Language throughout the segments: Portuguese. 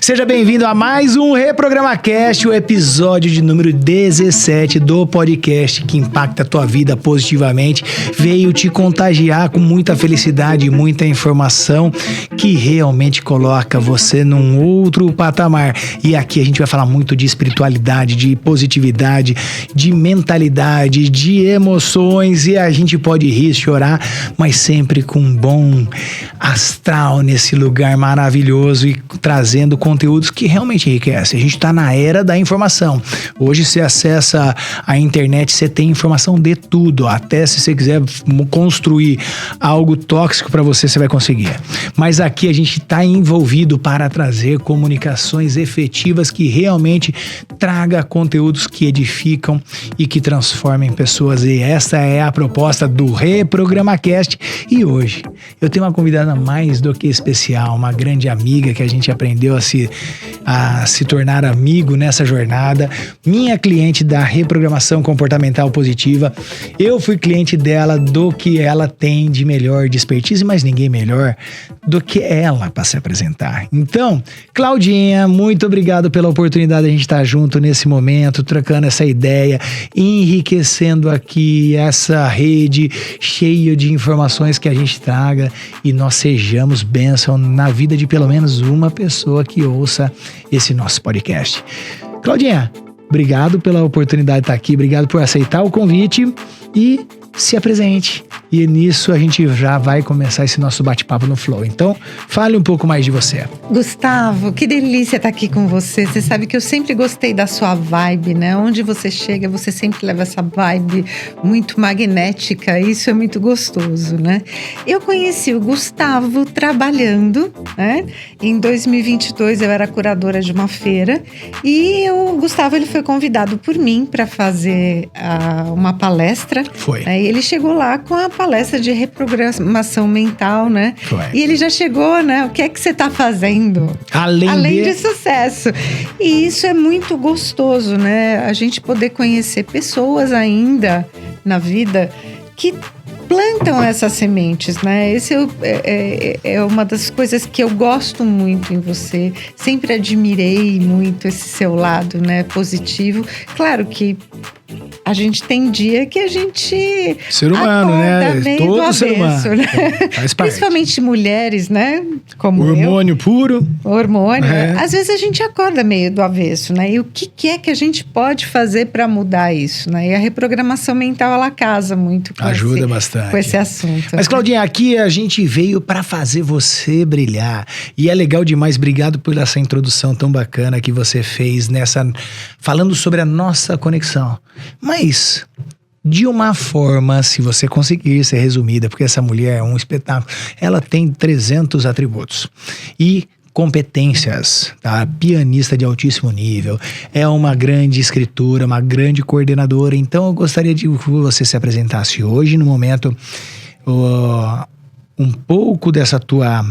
Seja bem-vindo a mais um ReprogramaCast, o episódio de número 17 do podcast que impacta a tua vida positivamente. Veio te contagiar com muita felicidade e muita informação que realmente coloca você num outro patamar. E aqui a gente vai falar muito de espiritualidade, de positividade, de mentalidade, de emoções, e a gente pode rir, chorar, mas sempre com um bom astral nesse lugar maravilhoso e trazendo conteúdos que realmente enriquecem. A gente está na era da informação. Hoje você acessa a internet, você tem informação de tudo. Até se você quiser construir algo tóxico para você, você vai conseguir. Mas aqui a gente está envolvido para trazer comunicações efetivas que realmente traga conteúdos que edificam e que transformem pessoas. E essa é a proposta do ReprogramaCast. E hoje eu tenho uma convidada mais do que especial, uma grande amiga que a gente aprendeu a se tornar amigo nessa jornada, minha cliente da reprogramação comportamental positiva. Eu fui cliente dela do que ela tem de melhor de expertise, mas ninguém melhor do que ela para se apresentar. Então, Claudinha, muito obrigado pela oportunidade de a gente estar junto nesse momento, trocando essa ideia, enriquecendo aqui essa rede cheia de informações que a gente traga e nós sejamos bênção na vida de pelo menos uma pessoa que ouça esse nosso podcast. Claudinha, obrigado pela oportunidade de estar aqui, obrigado por aceitar o convite e se apresente. E nisso a gente já vai começar esse nosso bate-papo no Flow. Então, fale um pouco mais de você. Gustavo, que delícia estar aqui com você. Você sabe que eu sempre gostei da sua vibe, né? Onde você chega, você sempre leva essa vibe muito magnética. Isso é muito gostoso, né? Eu conheci o Gustavo trabalhando, né? Em 2022 eu era curadora de uma feira e o Gustavo ele foi convidado por mim para fazer uma palestra. Foi. Né? E ele chegou lá com a palestra de reprogramação mental, né? Foi. E ele já chegou, né? O que é que você tá fazendo? Além de sucesso. E isso é muito gostoso, né? A gente poder conhecer pessoas ainda na vida que plantam essas sementes, né? Esse é uma das coisas que eu gosto muito em você. Sempre admirei muito esse seu lado, né? Positivo. Claro que a gente tem dia que a gente ser humano, né? Todo avesso, ser humano, né? Faz parte. Principalmente mulheres, né? Como hormônio puro. Hormônio. Às vezes a gente acorda meio do avesso, né? E o que é que a gente pode fazer para mudar isso, né? E a reprogramação mental, ela casa muito com bastante com esse assunto. Mas, Claudinha, aqui a gente veio para fazer você brilhar. E é legal demais. Obrigado por essa introdução tão bacana que você fez falando sobre a nossa conexão. Mas de uma forma, se você conseguir ser resumida, porque essa mulher é um espetáculo, ela tem 300 atributos e competências, tá? Pianista de altíssimo nível, é uma grande escritora, uma grande coordenadora. Então eu gostaria de que você se apresentasse hoje, no momento, um pouco dessa tua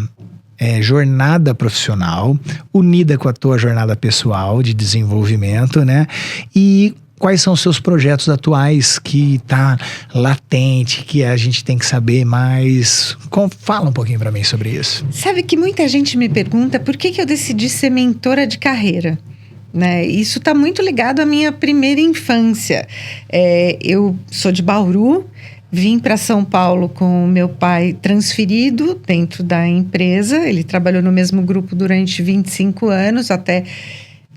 jornada profissional, unida com a tua jornada pessoal de desenvolvimento, né? E quais são os seus projetos atuais que tá latente, que a gente tem que saber mais? Fala um pouquinho para mim sobre isso. Sabe que muita gente me pergunta por que eu decidi ser mentora de carreira, né? Isso tá muito ligado à minha primeira infância. Eu sou de Bauru, vim para São Paulo com meu pai transferido dentro da empresa. Ele trabalhou no mesmo grupo durante 25 anos, até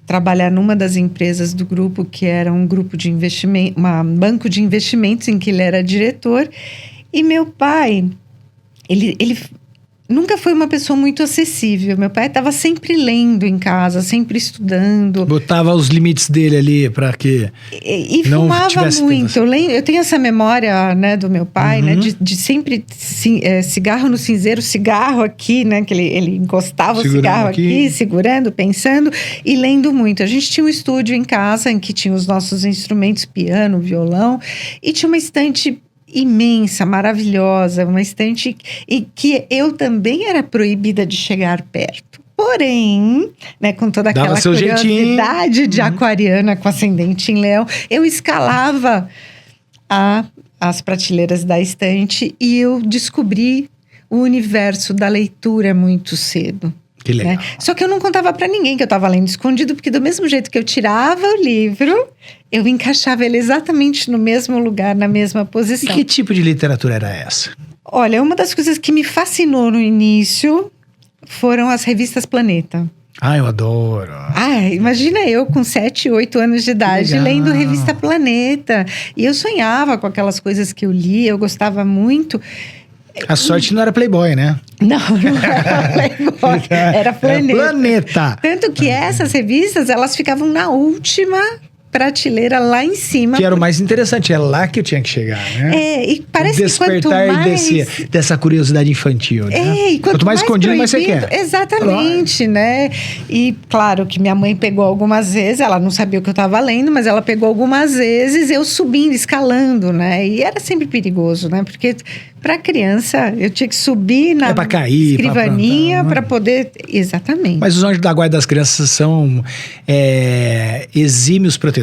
trabalhar numa das empresas do grupo, que era um grupo de investimento, um banco de investimentos em que ele era diretor. E meu pai, ele nunca foi uma pessoa muito acessível. Meu pai estava sempre lendo em casa, sempre estudando. Botava os limites dele ali para que e não fumava muito. Eu tenho essa memória, né, do meu pai, né, de sempre cigarro no cinzeiro, cigarro aqui, né, que ele encostava segurando o cigarro aqui, segurando, pensando e lendo muito. A gente tinha um estúdio em casa em que tinha os nossos instrumentos, piano, violão, e tinha uma estante imensa, maravilhosa, uma estante e que eu também era proibida de chegar perto. Porém, né, com toda aquela curiosidade de aquariana com ascendente em leão, eu escalava as prateleiras da estante e eu descobri o universo da leitura muito cedo. Que legal. Né? Só que eu não contava para ninguém que eu estava lendo escondido, porque do mesmo jeito que eu tirava o livro, eu encaixava ele exatamente no mesmo lugar, na mesma E posição. que tipo de literatura era essa? Olha, uma das coisas que me fascinou no início foram as revistas Planeta. Ah, eu adoro. Imagina eu com 7, 8 anos de idade legal. lendo revista Planeta. E eu sonhava com aquelas coisas que eu lia, eu gostava muito. A sorte não era Playboy, né? Não era Playboy, era Planeta. Era Planeta. Tanto que essas revistas, elas ficavam na última prateleira lá em cima. Que era o mais interessante, é lá que eu tinha que chegar, né? E parece que quanto despertar mais... dessa curiosidade infantil, né? E quanto mais escondido, mais você quer. Exatamente, né? E claro que minha mãe pegou algumas vezes, ela não sabia o que eu estava lendo, mas ela pegou algumas vezes eu subindo, escalando, né? E era sempre perigoso, né? Porque para criança eu tinha que subir na pra cair, escrivaninha pra para poder... Exatamente. Mas os anjos da guarda das crianças são exímios protetores.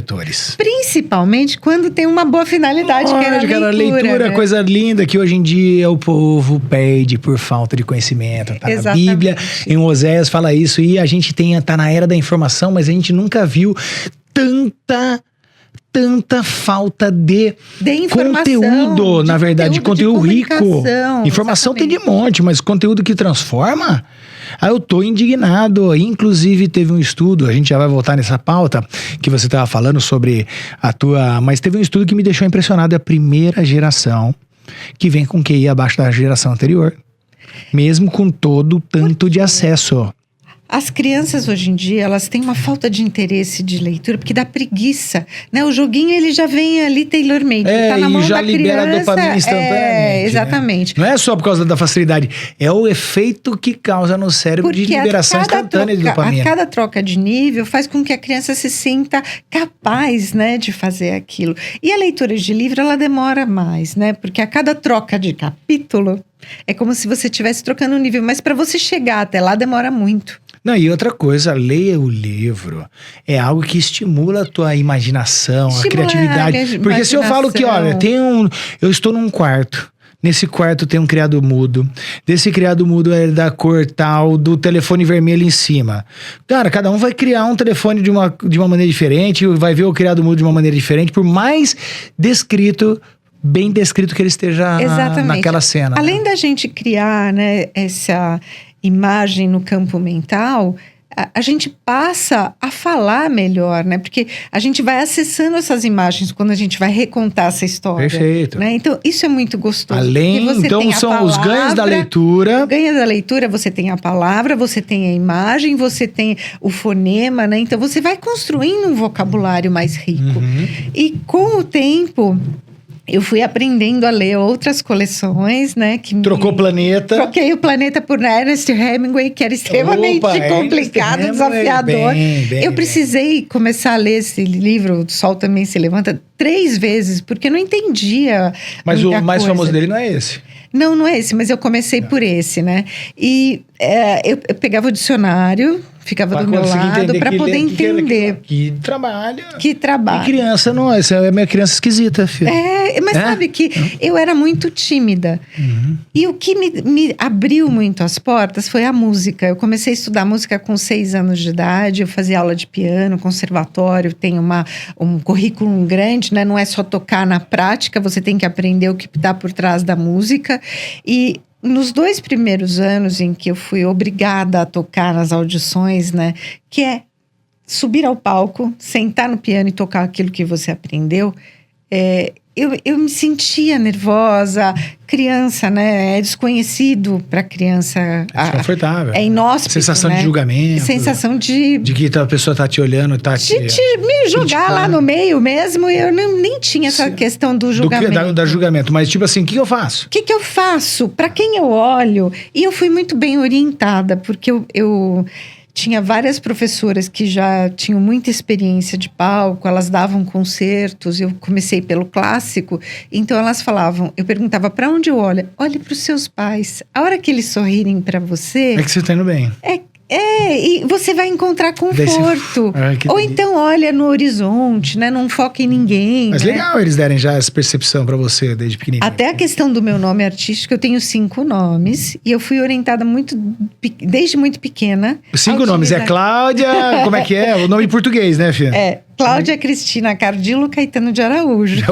Principalmente quando tem uma boa finalidade, que era a leitura, né? Coisa linda que hoje em dia o povo perde por falta de conhecimento. Tá? Na Bíblia, em Oséias fala isso, e a gente tá na era da informação, mas a gente nunca viu tanta falta de conteúdo, na verdade, conteúdo rico. Informação tem de monte, mas conteúdo que transforma... Aí eu tô indignado. Inclusive teve um estudo, a gente já vai voltar nessa pauta que você estava falando sobre a tua... Mas teve um estudo que me deixou impressionado. É a primeira geração que vem com QI abaixo da geração anterior. Mesmo com todo o tanto de acesso. As crianças hoje em dia, elas têm uma falta de interesse de leitura, porque dá preguiça, né? O joguinho, ele já vem ali tailor-made, tá na mão já da libera criança, dopamina instantaneamente. Exatamente. Né? Não é só por causa da facilidade, é o efeito que causa no cérebro de liberação instantânea de dopamina. A cada troca de nível faz com que a criança se sinta capaz, né, de fazer aquilo. E a leitura de livro, ela demora mais, né? Porque a cada troca de capítulo, é como se você estivesse trocando um nível, mas para você chegar até lá, demora muito. Não, e outra coisa, leia o livro. É algo que estimula a tua imaginação, a criatividade. Porque se eu falo que, olha, eu estou num quarto. Nesse quarto tem um criado mudo. Desse criado mudo é da cor tal, do telefone vermelho em cima. Cara, cada um vai criar um telefone de uma maneira diferente, vai ver o criado mudo de uma maneira diferente, por mais bem descrito que ele esteja naquela cena. Além da gente criar, né, essa imagem no campo mental, a gente passa a falar melhor, né? Porque a gente vai acessando essas imagens quando a gente vai recontar essa história. Perfeito. Né? Então, isso é muito gostoso. Então, são os ganhos da leitura. Ganhos da leitura, você tem a palavra, você tem a imagem, você tem o fonema, né? Então, você vai construindo um vocabulário mais rico. Uhum. E com o tempo... eu fui aprendendo a ler outras coleções, né? Trocou Planeta. Troquei o Planeta por Ernest Hemingway, que era extremamente complicado, desafiador. Eu precisei começar a ler esse livro, O Sol Também Se Levanta, 3 vezes, porque eu não entendia. Mas o mais famoso dele não é esse? Não é esse, mas eu comecei por esse, né? E eu pegava o dicionário, ficava do meu lado para poder entender. Que trabalho. Que trabalho. E criança, não, essa é minha criança esquisita, filho. Mas sabe que eu era muito tímida. Uhum. E o que me abriu muito as portas foi a música. Eu comecei a estudar música com 6 anos de idade, eu fazia aula de piano, conservatório, tenho um currículo grande, né? Não é só tocar na prática, você tem que aprender o que está por trás da música. E nos 2 primeiros anos em que eu fui obrigada a tocar nas audições, né? Que é subir ao palco, sentar no piano e tocar aquilo que você aprendeu, eu me sentia nervosa. Criança, né? É desconhecido para criança. Desconfortável. É inóspito, sensação, né? de julgamento. Sensação de que a pessoa tá te olhando, tá de me jogar lá no meio mesmo. Eu nem tinha essa questão do julgamento. Da julgamento. Mas tipo assim, o que eu faço? O que eu faço? Para quem eu olho? E eu fui muito bem orientada, porque eu tinha várias professoras que já tinham muita experiência de palco, elas davam concertos, eu comecei pelo clássico, então elas falavam, eu perguntava, para onde eu olho? Olhe para os seus pais. A hora que eles sorrirem para você... É que você está indo bem. E você vai encontrar conforto. Ou então olha no horizonte, né? Não foca em ninguém. Mas né? legal eles derem já essa percepção pra você desde pequenininho. Até a questão do meu nome artístico, eu tenho 5 nomes. E eu fui orientada desde muito pequena. Os 5 nomes é Cláudia, como é que é? O nome em português, né, filha? Cláudia Cristina Cardilo Caetano de Araújo.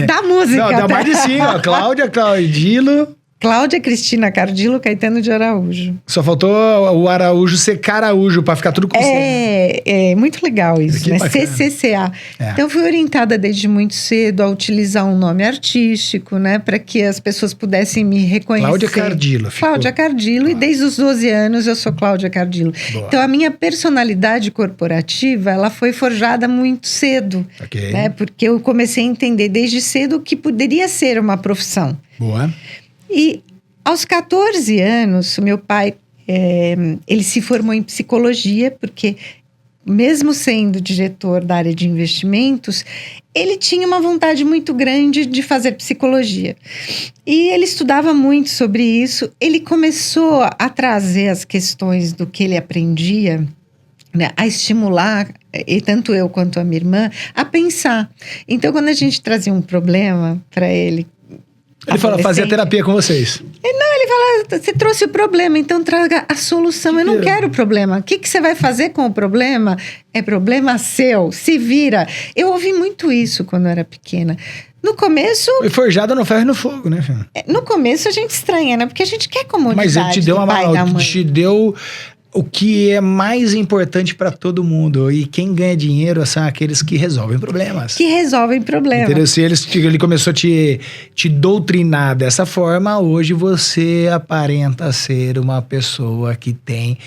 Da música. Não, dá mais de 5, ó. Cláudia Cardilo. Cláudia Cristina Cardilo Caetano de Araújo. Só faltou o Araújo ser Caraújo, pra ficar tudo com C. É muito legal isso, né? Bacana. CCCA. Então, eu fui orientada desde muito cedo a utilizar um nome artístico, né? Para que as pessoas pudessem me reconhecer. Cláudia Cardilo. Cláudia Cardilo. E desde os 12 anos eu sou Cláudia Cardilo. Boa. Então, a minha personalidade corporativa, ela foi forjada muito cedo. Ok. Né? Porque eu comecei a entender desde cedo que poderia ser uma profissão. Boa. E aos 14 anos, o meu pai, ele se formou em psicologia, porque mesmo sendo diretor da área de investimentos, ele tinha uma vontade muito grande de fazer psicologia. E ele estudava muito sobre isso. Ele começou a trazer as questões do que ele aprendia, né, a estimular, e tanto eu quanto a minha irmã, a pensar. Então, quando a gente trazia um problema para ele... Ele fazia terapia com vocês. Não, ele fala, você trouxe o problema, então traga a solução. Eu não quero o problema. O que você vai fazer com o problema? É problema seu, se vira. Eu ouvi muito isso quando eu era pequena. No começo... Foi forjada no ferro e no fogo, né, filho? No começo a gente estranha, né? Porque a gente quer comodidade. Mas ele te deu te deu o que é mais importante pra todo mundo. E quem ganha dinheiro são aqueles que resolvem problemas. Que resolvem problemas. Entendeu? Se ele começou a te doutrinar dessa forma, hoje você aparenta ser uma pessoa que tem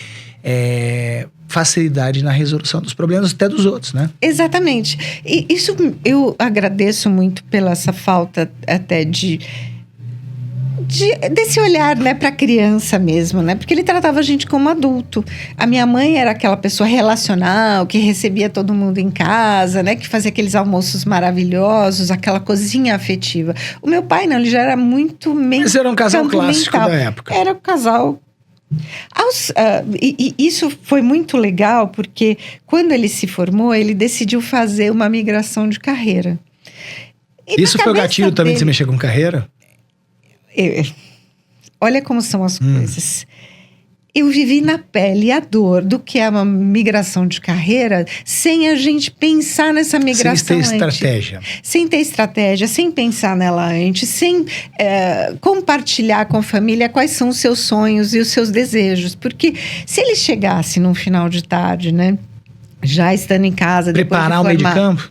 facilidade na resolução dos problemas, até dos outros, né? Exatamente. E isso eu agradeço muito pela essa falta até desse olhar, né, para criança mesmo, né? Porque ele tratava a gente como adulto. A minha mãe era aquela pessoa relacional, que recebia todo mundo em casa, né? Que fazia aqueles almoços maravilhosos, aquela cozinha afetiva. O meu pai, não, ele já era muito... Mas era um casal clássico da época. Era um casal... isso foi muito legal, porque quando ele se formou, ele decidiu fazer uma migração de carreira. Isso foi o gatilho também de você mexer com carreira? Olha como são as coisas. Eu vivi na pele a dor do que é uma migração de carreira sem a gente pensar nessa migração sem ter estratégia. Sem ter estratégia, sem pensar nela antes, sem compartilhar com a família quais são os seus sonhos e os seus desejos. Porque se ele chegasse num final de tarde, né, já estando em casa... Preparar o meio de campo?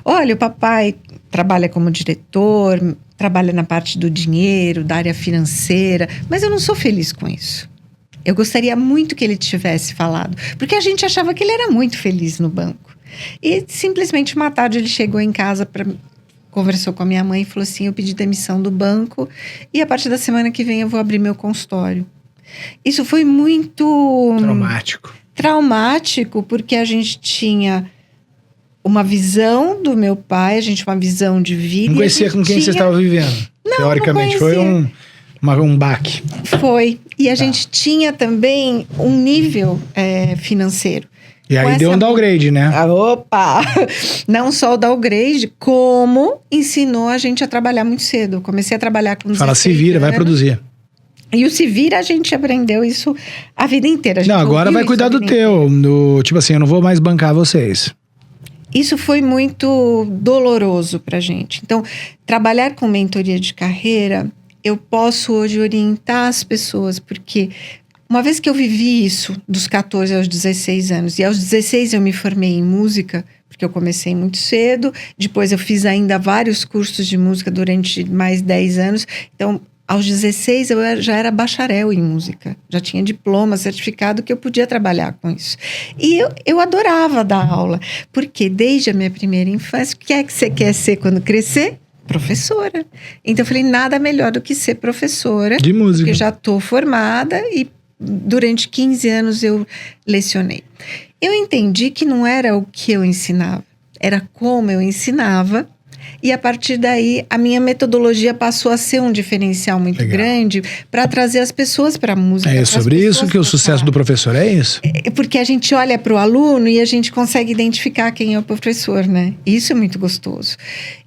Olha, o papai trabalha como diretor... Trabalha na parte do dinheiro, da área financeira, mas eu não sou feliz com isso. Eu gostaria muito que ele tivesse falado, porque a gente achava que ele era muito feliz no banco. E simplesmente uma tarde ele chegou em casa, conversou com a minha mãe e falou assim, eu pedi demissão do banco e a partir da semana que vem eu vou abrir meu consultório. Isso foi muito... Traumático, porque a gente tinha... uma visão do meu pai, uma visão de vida. Não conhecia com quem você estava vivendo? Não, teoricamente, não foi um baque. Foi. E a gente tinha também um nível financeiro. E aí deu um downgrade, né? Opa! Não só o downgrade, como ensinou a gente a trabalhar muito cedo. Comecei a trabalhar com 16 Fala, se vira, vai produzir. E o se vira, a gente aprendeu isso a vida inteira. Não, agora vai cuidar do teu. Tipo assim, eu não vou mais bancar vocês. Isso foi muito doloroso pra gente. Então, trabalhar com mentoria de carreira, eu posso hoje orientar as pessoas, porque uma vez que eu vivi isso, dos 14 aos 16 anos, e aos 16 eu me formei em música, porque eu comecei muito cedo, depois eu fiz ainda vários cursos de música durante mais 10 anos, então... Aos 16, eu já era bacharel em música. Já tinha diploma, certificado, que eu podia trabalhar com isso. E eu adorava dar aula. Porque desde a minha primeira infância, o que é que você quer ser quando crescer? Professora. Então, eu falei, nada melhor do que ser professora. De música. Porque já estou formada e durante 15 anos eu lecionei. Eu entendi que não era o que eu ensinava. Era como eu ensinava E a partir daí, a minha metodologia passou a ser um diferencial muito grande para trazer as pessoas para a música. É sobre isso que o sucesso do professor é isso? Porque a gente olha para o aluno e a gente consegue identificar quem é o professor, né? Isso é muito gostoso.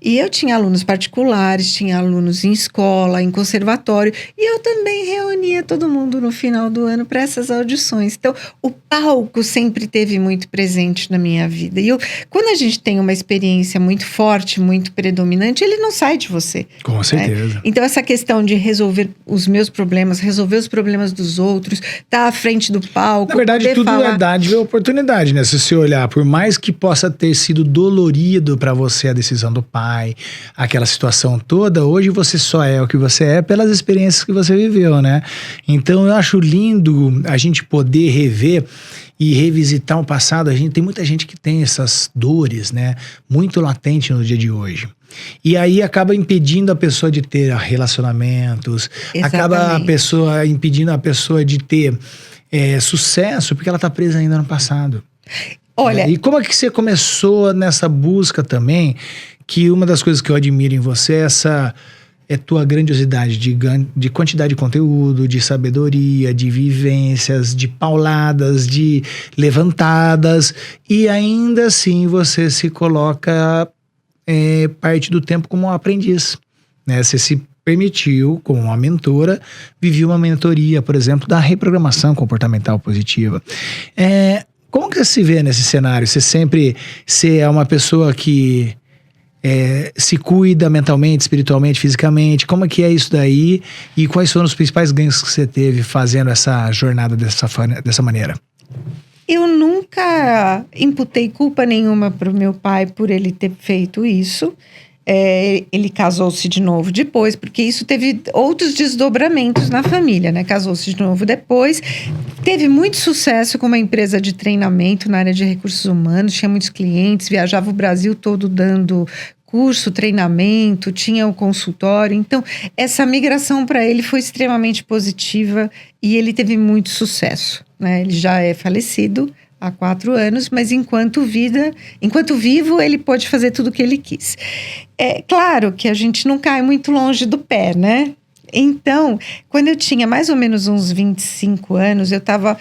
E eu tinha alunos particulares, tinha alunos em escola, em conservatório, e eu também reunia todo mundo no final do ano para essas audições. Então, o palco sempre teve muito presente na minha vida. E quando a gente tem uma experiência muito forte, muito predominante, ele não sai de você. Com certeza. Né? Então, essa questão de resolver os meus problemas, resolver os problemas dos outros, estar à frente do palco. Na verdade, tudo falar... é dádiva e oportunidade, né? Se você olhar, por mais que possa ter sido dolorido para você a decisão do pai, aquela situação toda, hoje você só é o que você é pelas experiências que você viveu, né? Então, eu acho lindo a gente poder rever e revisitar o passado. Tem muita gente que tem essas dores, né? Muito latente no dia de hoje. E aí acaba impedindo a pessoa de ter relacionamentos, acaba impedindo a pessoa de ter sucesso, porque ela tá presa ainda no passado. Olha... E como é que você começou nessa busca também, que uma das coisas que eu admiro em você é essa... tua grandiosidade de quantidade de conteúdo, de sabedoria, de vivências, de pauladas, de levantadas, e ainda assim você se coloca parte do tempo como um aprendiz, né? Você se permitiu, como uma mentora, viver uma mentoria, por exemplo, da reprogramação comportamental positiva. Como que você se vê nesse cenário? Você é uma pessoa que... se cuida mentalmente, espiritualmente, fisicamente? Como é que é isso daí? E quais foram os principais ganhos que você teve fazendo essa jornada dessa maneira? Eu nunca imputei culpa nenhuma para o meu pai por ele ter feito isso. Ele casou-se de novo depois, porque isso teve outros desdobramentos na família, né? Casou-se de novo depois, teve muito sucesso com uma empresa de treinamento na área de recursos humanos, tinha muitos clientes, viajava o Brasil todo dando curso, treinamento, tinha o consultório. Então, essa migração para ele foi extremamente positiva e ele teve muito sucesso, né? Ele já é falecido há 4 anos, mas enquanto vivo, ele pôde fazer tudo o que ele quis. É claro que a gente não cai muito longe do pé, né? Então, quando eu tinha mais ou menos uns 25 anos, eu estava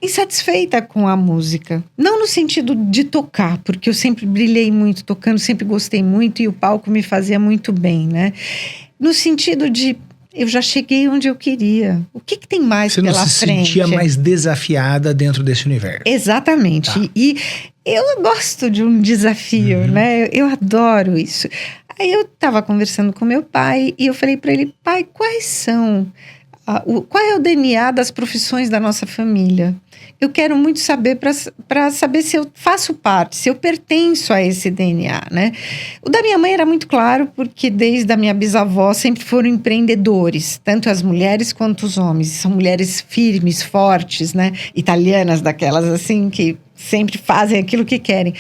insatisfeita com a música. Não no sentido de tocar, porque eu sempre brilhei muito tocando, sempre gostei muito e o palco me fazia muito bem, né? No sentido de... eu já cheguei onde eu queria. O que tem mais pela frente? Você não se sentia mais desafiada dentro desse universo? Exatamente. Tá. E eu gosto de um desafio, né? Eu adoro isso. Aí eu estava conversando com meu pai e eu falei para ele: pai, qual é o DNA das profissões da nossa família? Eu quero muito saber para saber se eu faço parte, se eu pertenço a esse DNA, né? O da minha mãe era muito claro, porque desde a minha bisavó sempre foram empreendedores, tanto as mulheres quanto os homens. São mulheres firmes, fortes, né? Italianas, daquelas assim, que sempre fazem aquilo que querem.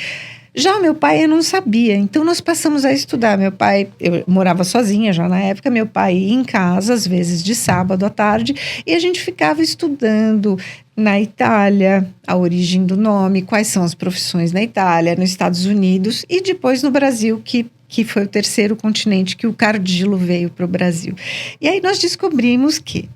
Já o meu pai, eu não sabia, então nós passamos a estudar. Meu pai, eu morava sozinha já na época, meu pai ia em casa, às vezes de sábado à tarde, e a gente ficava estudando na Itália, a origem do nome, quais são as profissões na Itália, nos Estados Unidos, e depois no Brasil, que foi o terceiro continente que o Cardilo veio para o Brasil. E aí nós descobrimos que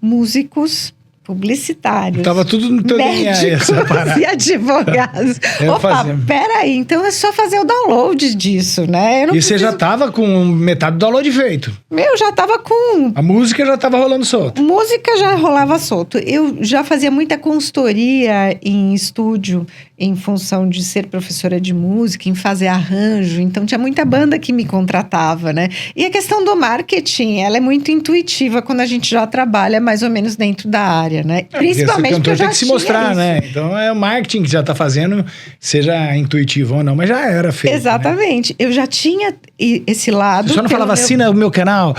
músicos, publicitários, tava tudo no teu médicos e advogados. Opa, peraí, então é só fazer o download disso, né? Você já tava com metade do download feito? Eu já tava com... a música já tava rolando solto? Música já rolava solto. Eu já fazia muita consultoria em estúdio, em função de ser professora de música, em fazer arranjo. Então, tinha muita banda que me contratava, né? E a questão do marketing, ela é muito intuitiva quando a gente já trabalha mais ou menos dentro da área, né? Principalmente porque eu já tem que se mostrar, isso, né? Então, é o marketing que já tá fazendo, seja intuitivo ou não, mas já era feito. Exatamente. Né? Eu já tinha esse lado. Você só não falava assina o meu canal,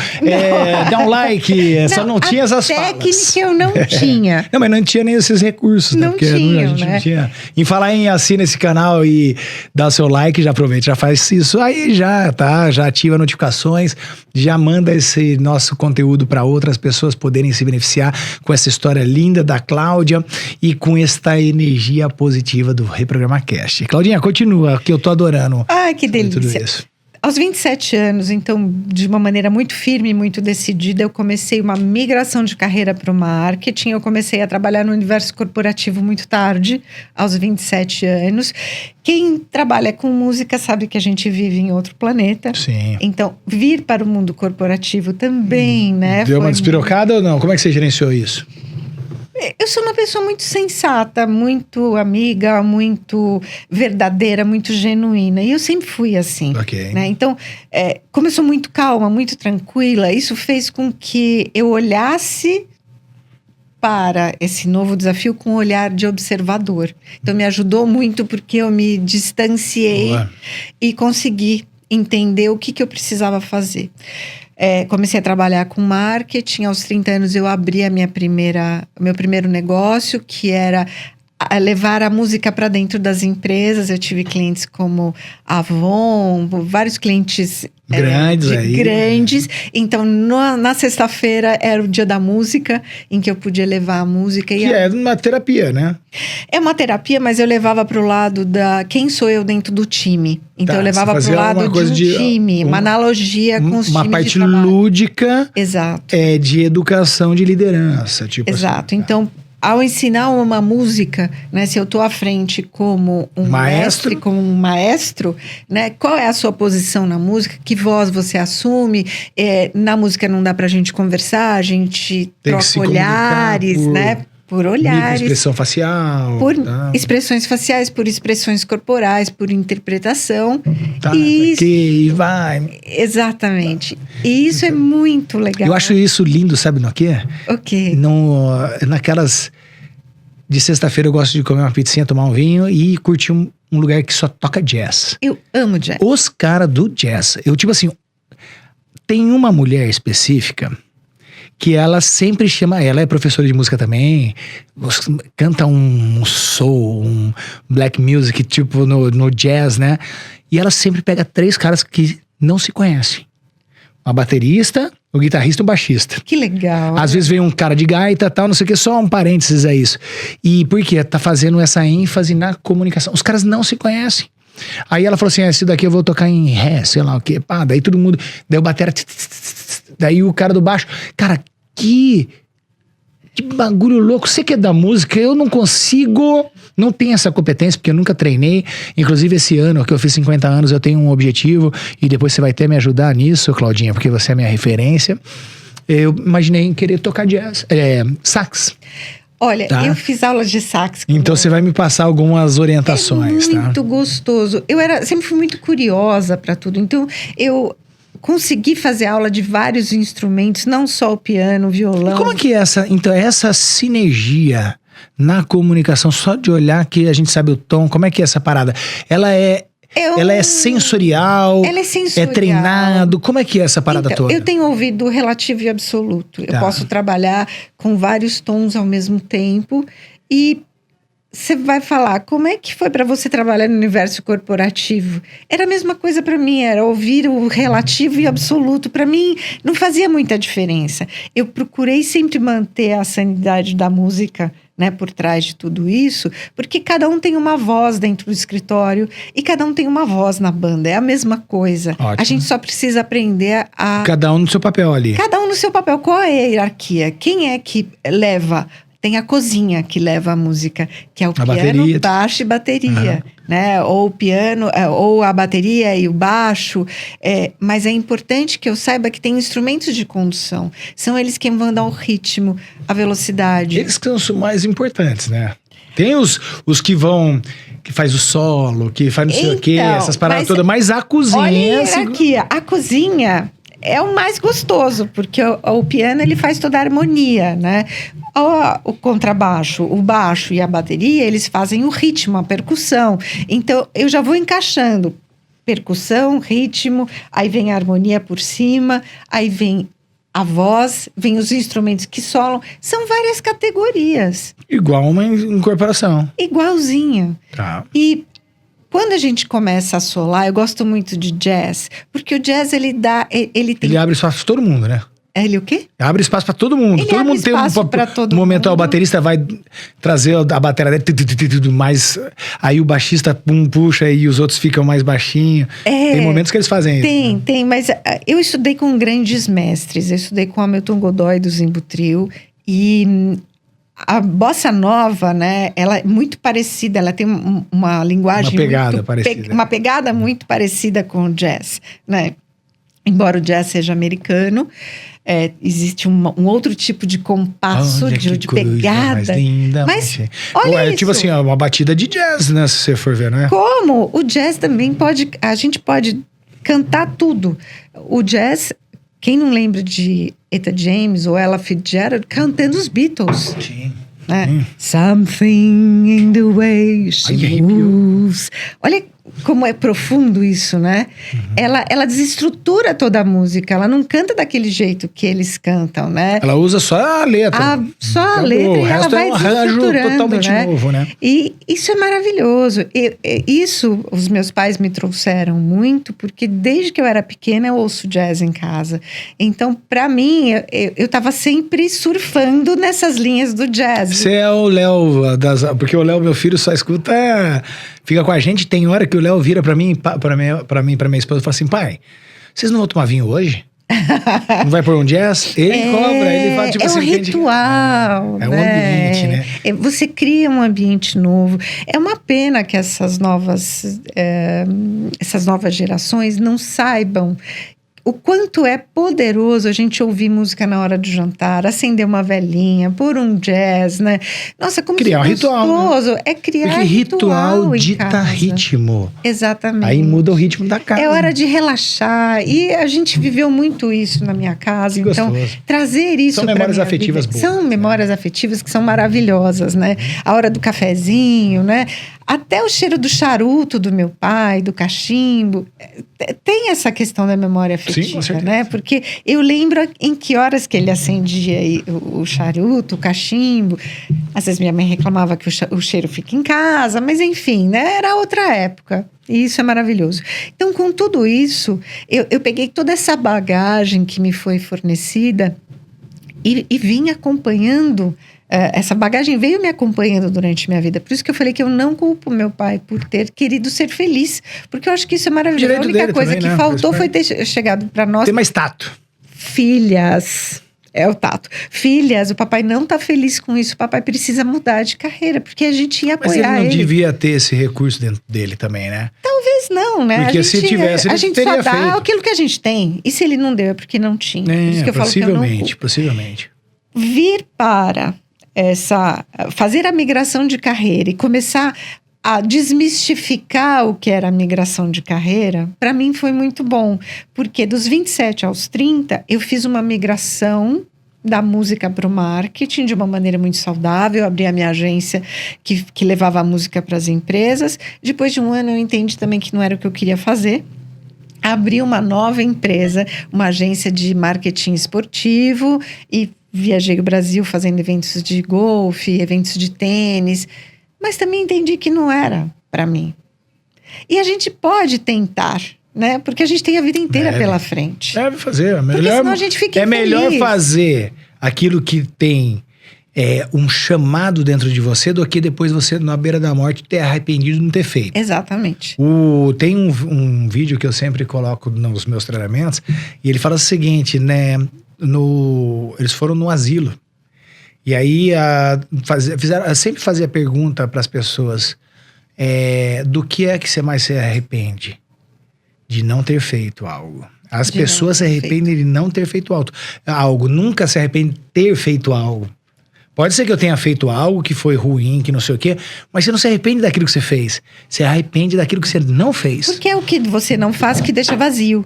dá um like, só não tinha essas falas. Técnica eu não tinha. Não, mas não tinha nem esses recursos, né? Não Porque tinha, a gente né? não tinha. Em falar em assina esse canal e dá o seu like, já aproveita, já faz isso aí já, tá? Já ativa notificações, já manda esse nosso conteúdo para outras pessoas poderem se beneficiar com essa história linda da Cláudia e com esta energia positiva do Reprograma Cast. Claudinha, continua, que eu tô adorando. Ai, que delícia. Tudo isso. Aos 27 anos, então, de uma maneira muito firme, muito decidida, eu comecei uma migração de carreira para o marketing. Eu comecei a trabalhar no universo corporativo muito tarde, aos 27 anos. Quem trabalha com música sabe que a gente vive em outro planeta. Sim. Então, vir para o mundo corporativo também, né? Deu uma despirocada ou não? Como é que você gerenciou isso? Eu sou uma pessoa muito sensata, muito amiga, muito verdadeira, muito genuína. E eu sempre fui assim. Ok. Né? Então, como eu sou muito calma, muito tranquila, isso fez com que eu olhasse para esse novo desafio com um olhar de observador. Então, me ajudou muito porque eu me distanciei e consegui entender o que eu precisava fazer. Comecei a trabalhar com marketing. Aos 30 anos eu abri meu primeiro negócio, que era levar a música para dentro das empresas. Eu tive clientes como Avon, vários clientes grandes. Então, na sexta-feira era o dia da música, em que eu podia levar a música. Que é uma terapia, né? É uma terapia, mas eu levava para o lado da quem sou eu dentro do time. Então, eu levava para o lado de um time, uma analogia com os times de trabalho. Uma parte lúdica. Exato. De educação, de liderança. Tipo Exato. Assim, então, ao ensinar uma música, né, se eu estou à frente como um mestre, como um maestro, né, qual é a sua posição na música? Que voz você assume? Na música não dá pra gente conversar, a gente troca olhares, né? Por olhares. Expressão facial. Por expressões faciais, por expressões corporais, por interpretação. E vai. Exatamente. E isso é muito legal. Eu acho isso lindo, sabe no quê? O quê? Naquelas... De sexta-feira eu gosto de comer uma pizzinha, tomar um vinho e curtir um lugar que só toca jazz. Eu amo jazz. Os caras do jazz. Tipo assim, tem uma mulher específica que ela sempre chama, ela é professora de música também, canta um soul, um black music, tipo no jazz, né? E ela sempre pega 3 caras que não se conhecem. Uma baterista, o guitarrista e o baixista. Que legal. Às vezes vem um cara de gaita e tal, não sei o que, só um parênteses a isso. E por quê? Tá fazendo essa ênfase na comunicação. Os caras não se conhecem. Aí ela falou assim, esse daqui eu vou tocar em ré, sei lá o quê. Pá, daí todo mundo, daí o batera, daí o cara do baixo. Cara, que bagulho louco. Você que é da música, eu não consigo, não tenho essa competência, porque eu nunca treinei. Inclusive esse ano, que eu fiz 50 anos, eu tenho um objetivo, e depois você vai até me ajudar nisso, Claudinha, porque você é minha referência. Eu imaginei em querer tocar jazz, sax. Olha, eu fiz aulas de sax. Então você vai me passar algumas orientações, tá? Muito gostoso. Sempre fui muito curiosa para tudo. Então, eu consegui fazer aula de vários instrumentos, não só o piano, o violão. E como é que é essa sinergia na comunicação, só de olhar que a gente sabe o tom, como é que é essa parada? Ela é sensorial? Ela é sensorial. É treinado? Como é que é essa parada toda? Eu tenho ouvido relativo e absoluto. Eu posso trabalhar com vários tons ao mesmo tempo e você vai falar, como é que foi para você trabalhar no universo corporativo? Era a mesma coisa para mim, era ouvir o relativo e absoluto. Para mim, não fazia muita diferença. Eu procurei sempre manter a sanidade da música, né, por trás de tudo isso, porque cada um tem uma voz dentro do escritório e cada um tem uma voz na banda. É a mesma coisa. Ótimo. A gente só precisa aprender a... Cada um no seu papel ali. Cada um no seu papel. Qual é a hierarquia? Quem é que leva... Tem a cozinha que leva a música, que é o piano, bateria, baixo e bateria, né? Ou o piano, ou a bateria e o baixo. Mas é importante que eu saiba que tem instrumentos de condução. São eles quem vão dar o ritmo, a velocidade. Eles que são os mais importantes, né? Tem os que faz o solo, que faz não sei o quê, essas paradas todas. Mas a cozinha... Olha a hierarquia. A cozinha... é o mais gostoso, porque o piano ele faz toda a harmonia, né? O contrabaixo, o baixo e a bateria, eles fazem o ritmo, a percussão. Então, eu já vou encaixando. percussão, ritmo, aí vem a harmonia por cima, aí vem a voz, vem os instrumentos que solam. São várias categorias. Igual uma incorporação. Igualzinha. Tá. E quando a gente começa a solar, eu gosto muito de jazz, porque o jazz, ele tem... Ele abre espaço pra todo mundo, né? Ele o quê? Abre espaço pra todo mundo. Ele todo abre mundo tem espaço pra todo momento. mundo. O baterista vai trazer a bateria dele, mas aí o baixista puxa e os outros ficam mais baixinho. Tem momentos que eles fazem isso. Tem, mas eu estudei com grandes mestres. Eu estudei com Hamilton Godoy do Zimbo Trio e a bossa nova, né? Ela é muito parecida. Ela tem uma linguagem uma pegada parecida. Uma pegada muito parecida com o jazz, né? Embora o jazz seja americano, existe um outro tipo de compasso, de pegada. Mais linda, mas olha isso. Tipo assim, uma batida de jazz, né? Se você for ver, né? Como? O jazz também pode... A gente pode cantar tudo. O jazz, quem não lembra de Etta James ou Ella Fitzgerald cantando os Beatles? Sim. Né? Something in the way she moves. Olha como é profundo isso, né? Uhum. Ela desestrutura toda a música. Ela não canta daquele jeito que eles cantam, né? Ela usa só a letra. Só a letra, o e resto ela vai é um arranjo totalmente né? novo, né? E isso é maravilhoso. Isso os meus pais me trouxeram muito, porque desde que eu era pequena eu ouço jazz em casa. Então, pra mim, eu tava sempre surfando nessas linhas do jazz. Você é o Léo, porque o Léo, meu filho, só escuta, fica com a gente. Tem hora que o Léo vira pra minha esposa e fala assim: pai, vocês não vão tomar vinho hoje? Não vai pôr um jazz? Ele cobra, ele fala tipo assim. É um ritual. É um ambiente, né? Você cria um ambiente novo. É uma pena que essas novas gerações não saibam o quanto é poderoso a gente ouvir música na hora do jantar, acender uma velinha, pôr um jazz, né? Nossa, como criar um gostoso. Né? É criar porque ritual dita ritmo. Exatamente. Aí muda o ritmo da casa. É hora de relaxar. E a gente viveu muito isso na minha casa. Que então, gostoso. Trazer isso são memórias afetivas boas. São memórias afetivas que são maravilhosas, né? A hora do cafezinho, né? Até o cheiro do charuto do meu pai, do cachimbo. Tem essa questão da memória afetiva, sim, né? Porque eu lembro em que horas que ele acendia o charuto, o cachimbo. Às vezes minha mãe reclamava que o cheiro fica em casa, mas enfim, né? Era outra época. E isso é maravilhoso. Então, com tudo isso, eu peguei toda essa bagagem que me foi fornecida e vim acompanhando. Essa bagagem veio me acompanhando durante minha vida. Por isso que eu falei que eu não culpo meu pai por ter querido ser feliz. Porque eu acho que isso é maravilhoso. A única coisa também, que faltou foi ter chegado para nós... Ter mais tato. Filhas... É o tato. Filhas, o papai não tá feliz com isso. O papai precisa mudar de carreira, porque a gente ia apoiar ele. Mas ele não devia ter esse recurso dentro dele também, né? Talvez não, né? Porque se tivesse, a gente teria só dá feito. Aquilo que a gente tem. E se ele não deu, é porque não tinha. Por isso que eu falo que eu não culpo. Possivelmente. Vir para fazer a migração de carreira e começar a desmistificar o que era a migração de carreira, para mim foi muito bom. Porque dos 27 aos 30, eu fiz uma migração da música para o marketing de uma maneira muito saudável. Eu abri a minha agência que levava a música para as empresas. Depois de um ano, eu entendi também que não era o que eu queria fazer. Abri uma nova empresa, uma agência de marketing esportivo e viajei o Brasil fazendo eventos de golfe, eventos de tênis. Mas também entendi que não era para mim. E a gente pode tentar, né? Porque a gente tem a vida inteira pela frente. Deve fazer. Porque senão a gente fica infeliz. Melhor fazer aquilo que tem um chamado dentro de você do que depois você, na beira da morte, ter arrependido de não ter feito. Exatamente. Tem um vídeo que eu sempre coloco nos meus treinamentos e ele fala o seguinte, né? Eles foram no asilo. E aí, sempre fazia pergunta para as pessoas, do que é que você mais se arrepende? De não ter feito algo. As pessoas se arrependem de não ter feito algo. Nunca se arrepende de ter feito algo. Pode ser que eu tenha feito algo que foi ruim, que não sei o quê, mas você não se arrepende daquilo que você fez. Você arrepende daquilo que você não fez. Porque é o que você não faz que deixa vazio.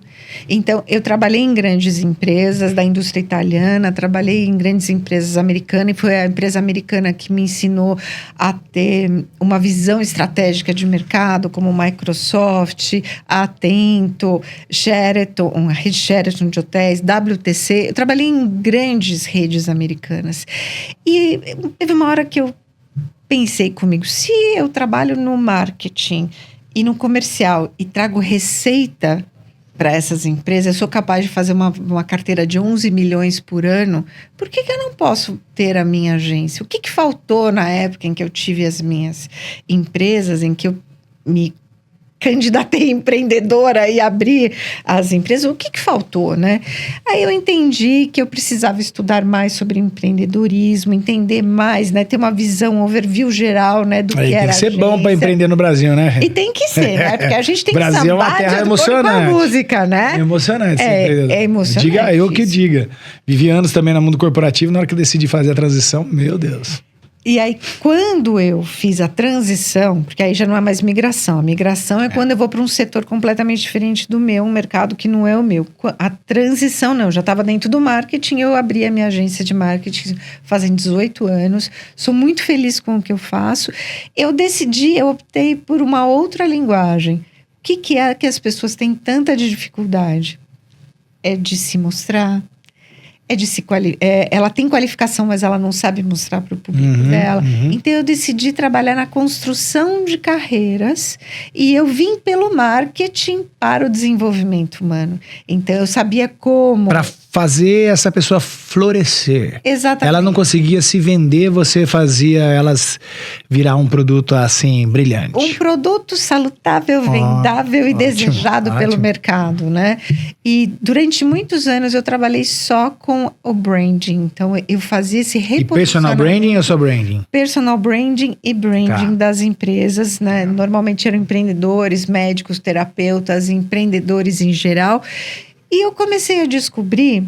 Então, eu trabalhei em grandes empresas da indústria italiana, trabalhei em grandes empresas americanas, e foi a empresa americana que me ensinou a ter uma visão estratégica de mercado, como Microsoft, Atento, Sheraton, a rede Sheraton de hotéis, WTC. Eu trabalhei em grandes redes americanas. E teve uma hora que eu pensei comigo, se eu trabalho no marketing e no comercial e trago receita para essas empresas, eu sou capaz de fazer uma carteira de 11 milhões por ano, por que eu não posso ter a minha agência? O que faltou na época em que eu tive as minhas empresas, em que eu me candidatei empreendedora e abri as empresas, o que faltou, né? Aí eu entendi que eu precisava estudar mais sobre empreendedorismo, entender mais, né? Ter uma visão, overview geral, né? Do que era tem que ser bom para empreender no Brasil, né? E tem que ser, né? Porque a gente tem que Brasil é uma terra emocionante. Com a música, né? É emocionante. É emocionante. Diga eu que diga. Vivi anos também no mundo corporativo, na hora que eu decidi fazer a transição, meu Deus. E aí, quando eu fiz a transição, porque aí já não é mais migração. A migração é quando eu vou para um setor completamente diferente do meu, um mercado que não é o meu. A transição, não. Eu já estava dentro do marketing, eu abri a minha agência de marketing fazem 18 anos. Sou muito feliz com o que eu faço. Eu optei por uma outra linguagem. O que é que as pessoas têm tanta dificuldade? É de se mostrar. Ela tem qualificação, mas ela não sabe mostrar para o público dela. Então, eu decidi trabalhar na construção de carreiras e eu vim pelo marketing para o desenvolvimento humano. Então, eu sabia como... Para fazer essa pessoa florescer. Exatamente. Ela não conseguia se vender, você fazia elas virar um produto assim, brilhante. Um produto salutável, vendável e desejado pelo mercado, né? E durante muitos anos eu trabalhei só com o branding. Então, eu fazia esse reposicionamento. E personal branding ou só branding? Personal branding e branding das empresas, né? Normalmente eram empreendedores, médicos, terapeutas, empreendedores em geral. E eu comecei a descobrir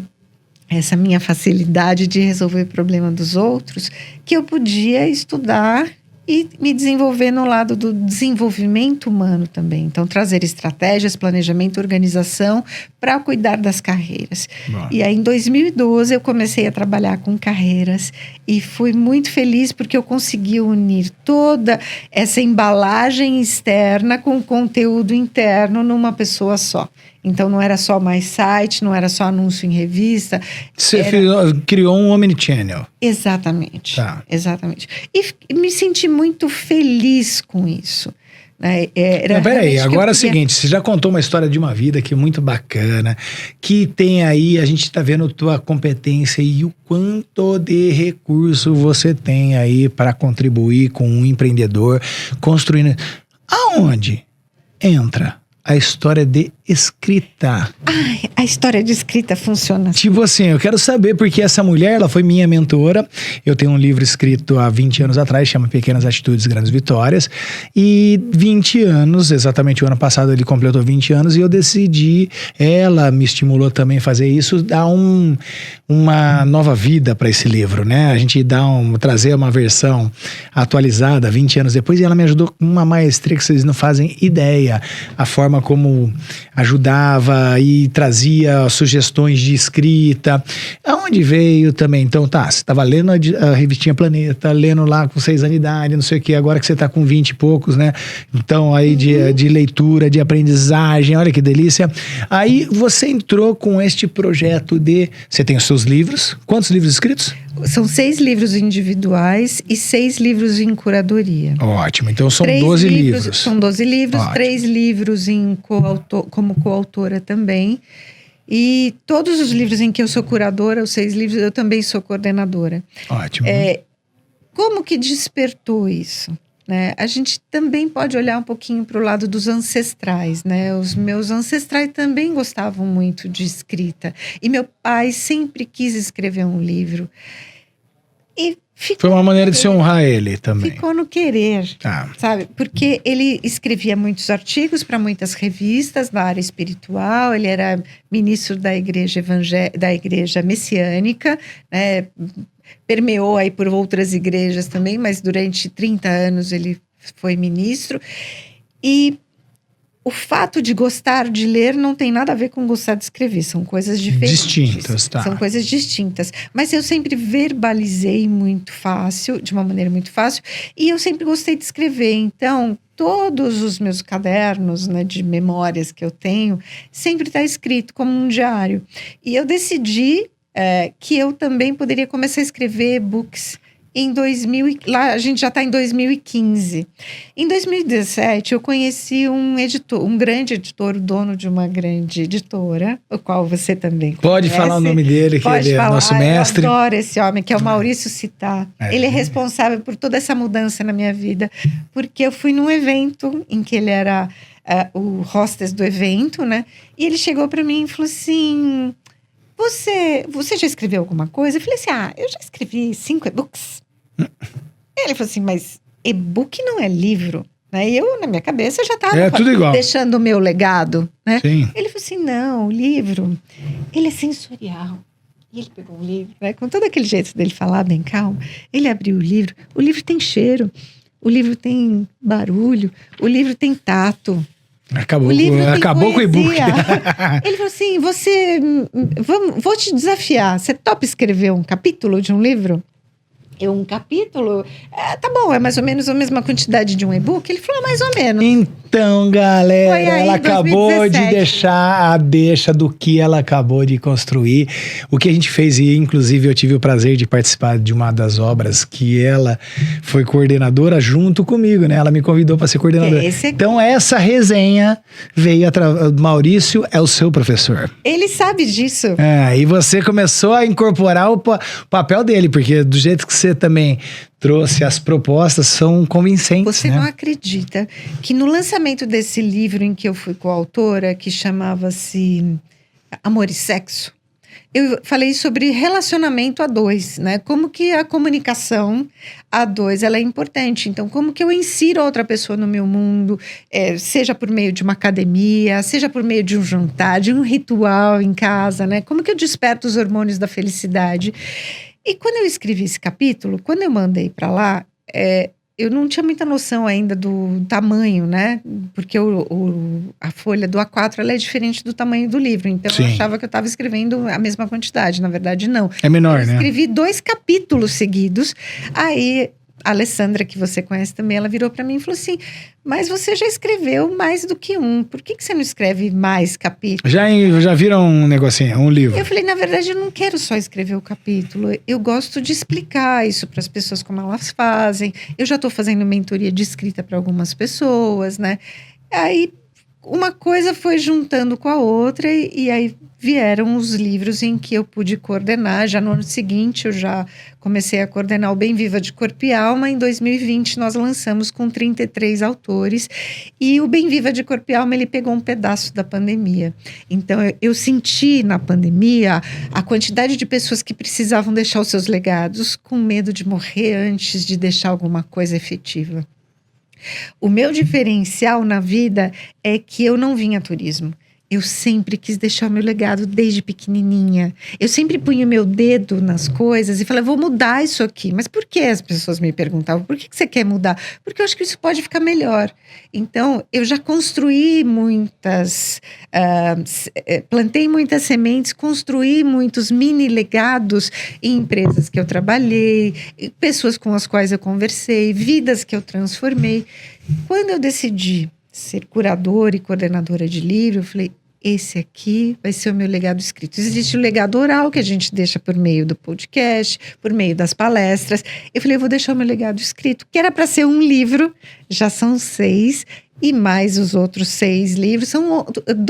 essa minha facilidade de resolver o problema dos outros, que eu podia estudar e me desenvolver no lado do desenvolvimento humano também. Então, trazer estratégias, planejamento, organização para cuidar das carreiras. Bom. E aí, em 2012, eu comecei a trabalhar com carreiras e fui muito feliz porque eu consegui unir toda essa embalagem externa com o conteúdo interno numa pessoa só. Então, não era só mais site, não era só anúncio em revista. Você criou um omnichannel. Exatamente. Tá. Exatamente. E me senti muito feliz com isso. Né? Peraí, agora é o seguinte, você já contou uma história de uma vida que é muito bacana, que tem aí, a gente tá vendo tua competência e o quanto de recurso você tem aí para contribuir com um empreendedor, construindo. Aonde entra a história de escrita? Ai, a história de escrita funciona assim. Tipo assim, eu quero saber, porque essa mulher, ela foi minha mentora. Eu tenho um livro escrito há 20 anos atrás, chama Pequenas Atitudes, Grandes Vitórias. E 20 anos, exatamente o ano passado ele completou 20 anos, e eu decidi, ela me estimulou também a fazer isso, dar uma nova vida para esse livro, né? A gente trazer uma versão atualizada 20 anos depois, e ela me ajudou com uma maestria que vocês não fazem ideia. A forma como ajudava e trazia sugestões de escrita. Aonde veio também? Então, você estava lendo a revistinha Planeta, lendo lá com 6 anos de idade, não sei o que, agora que você está com 20 e poucos, né? Então, aí de leitura, de aprendizagem, olha que delícia. Aí você entrou com este projeto você tem os seus livros. Quantos livros escritos? São 6 livros individuais e 6 livros em curadoria. Ótimo, então são 12 livros. São 12 livros, ótimo. 3 livros como coautora também. E todos os livros em que eu sou curadora, os 6 livros, eu também sou coordenadora. Ótimo. Como que despertou isso? Né? A gente também pode olhar um pouquinho para o lado dos ancestrais, né? Os meus ancestrais também gostavam muito de escrita. E meu pai sempre quis escrever um livro. E foi uma maneira de se honrar ele também. Ficou no querer, sabe? Porque ele escrevia muitos artigos para muitas revistas da área espiritual, ele era ministro da igreja messiânica, né? permeou aí por outras igrejas também, mas durante 30 anos ele foi ministro. E o fato de gostar de ler não tem nada a ver com gostar de escrever, são coisas diferentes. Distintas, tá. São coisas distintas. Mas eu sempre verbalizei muito fácil, de uma maneira muito fácil, e eu sempre gostei de escrever. Então, todos os meus cadernos, né, de memórias que eu tenho, sempre está escrito como um diário. E eu decidi que eu também poderia começar a escrever e-books em 2000, lá a gente já está em 2015. Em 2017, eu conheci um editor, um grande editor, o dono de uma grande editora, o qual você também Pode conhece. falar o nome dele, que Pode ele é nosso mestre. Eu adoro esse homem, que é o Maurício Città. Ele é responsável por toda essa mudança na minha vida, porque eu fui num evento em que ele era o hostess do evento, né? E ele chegou para mim e falou assim: Você já escreveu alguma coisa? Eu falei assim, eu já escrevi 5 e-books. Ele falou assim, mas e-book não é livro, né? E eu, na minha cabeça, já estava deixando o meu legado, né? Sim. Ele falou assim, não, o livro, ele é sensorial. E ele pegou um livro, né? Com todo aquele jeito dele falar bem calmo, ele abriu o livro tem cheiro, o livro tem barulho, o livro tem tato. Acabou com o e-book. Ele falou assim, vou te desafiar. Você topa escrever um capítulo de um livro? Um capítulo? Tá bom, é mais ou menos a mesma quantidade de um e-book? Ele falou, mais ou menos. Então, galera, ela acabou 2017. de deixar a deixa do que ela acabou de construir. O que a gente fez, e inclusive eu tive o prazer de participar de uma das obras que ela foi coordenadora junto comigo, né? Ela me convidou para ser coordenadora. Então, essa resenha veio Maurício é o seu professor. Ele sabe disso. E você começou a incorporar o papel dele, porque do jeito que você também trouxe, as propostas são convincentes. Você não acredita que no lançamento desse livro em que eu fui coautora, que chamava-se Amor e Sexo, eu falei sobre relacionamento a dois, né? Como que a comunicação a dois, ela é importante. Então, como que eu insiro a outra pessoa no meu mundo, seja por meio de uma academia, seja por meio de um jantar, de um ritual em casa, né? Como que eu desperto os hormônios da felicidade? E quando eu escrevi esse capítulo, quando eu mandei para lá, eu não tinha muita noção ainda do tamanho, né? Porque a folha do A4 ela é diferente do tamanho do livro. Então, eu achava que eu estava escrevendo a mesma quantidade. Na verdade, não. É menor, né? Eu escrevi 2 capítulos seguidos. Aí, a Alessandra, que você conhece também, ela virou para mim e falou assim, mas você já escreveu mais do que um. Por que você não escreve mais capítulos? Já viram um negocinho, um livro? Eu falei, na verdade, eu não quero só escrever o capítulo. Eu gosto de explicar isso para as pessoas como elas fazem. Eu já estou fazendo mentoria de escrita para algumas pessoas, né? Aí, uma coisa foi juntando com a outra e aí vieram os livros em que eu pude coordenar. Já no ano seguinte, eu já comecei a coordenar o Bem Viva de Corpo e Alma. Em 2020, nós lançamos com 33 autores. E o Bem Viva de Corpo e Alma, ele pegou um pedaço da pandemia. Então, eu senti na pandemia a quantidade de pessoas que precisavam deixar os seus legados com medo de morrer antes de deixar alguma coisa efetiva. O meu diferencial na vida é que eu não vim a turismo. Eu sempre quis deixar o meu legado desde pequenininha. Eu sempre punha o meu dedo nas coisas e falava, vou mudar isso aqui. Mas por que as pessoas me perguntavam? Por que você quer mudar? Porque eu acho que isso pode ficar melhor. Então, eu já construí plantei muitas sementes, construí muitos mini legados em empresas que eu trabalhei, pessoas com as quais eu conversei, vidas que eu transformei. Quando eu decidi ser curadora e coordenadora de livro, eu falei, esse aqui vai ser o meu legado escrito. Existe o legado oral que a gente deixa por meio do podcast, por meio das palestras. Eu falei, eu vou deixar o meu legado escrito, que era para ser um livro, já são 6, e mais os outros 6 livros, são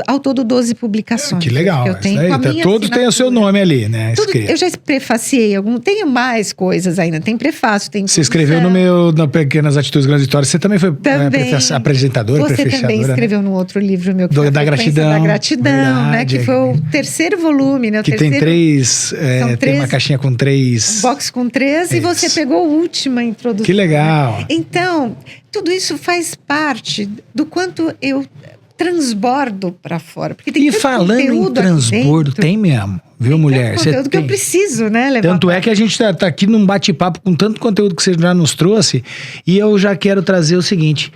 ao todo 12 publicações. Que legal. Eu tenho com a minha todos têm o seu nome ali, né? Eu já prefaciei tenho mais coisas ainda, tem prefácio, tem... Você escreveu no Pequenas Atitudes, Grandes Histórias, você também foi apresentadora, Você também escreveu no outro livro meu, que da Gratidão. Da Gratidão, verdade, né? Que foi o 3º volume, né? Que tem 3, tem uma caixinha com 3... Um box com 3 e você pegou a última introdução. Que legal. Então, tudo isso faz parte do quanto eu transbordo para fora. Porque tem E falando em transbordo, tem mesmo, viu, mulher? Tem conteúdo que eu preciso, né, levar. Tanto é que a gente tá aqui num bate-papo com tanto conteúdo que você já nos trouxe, e eu já quero trazer o seguinte,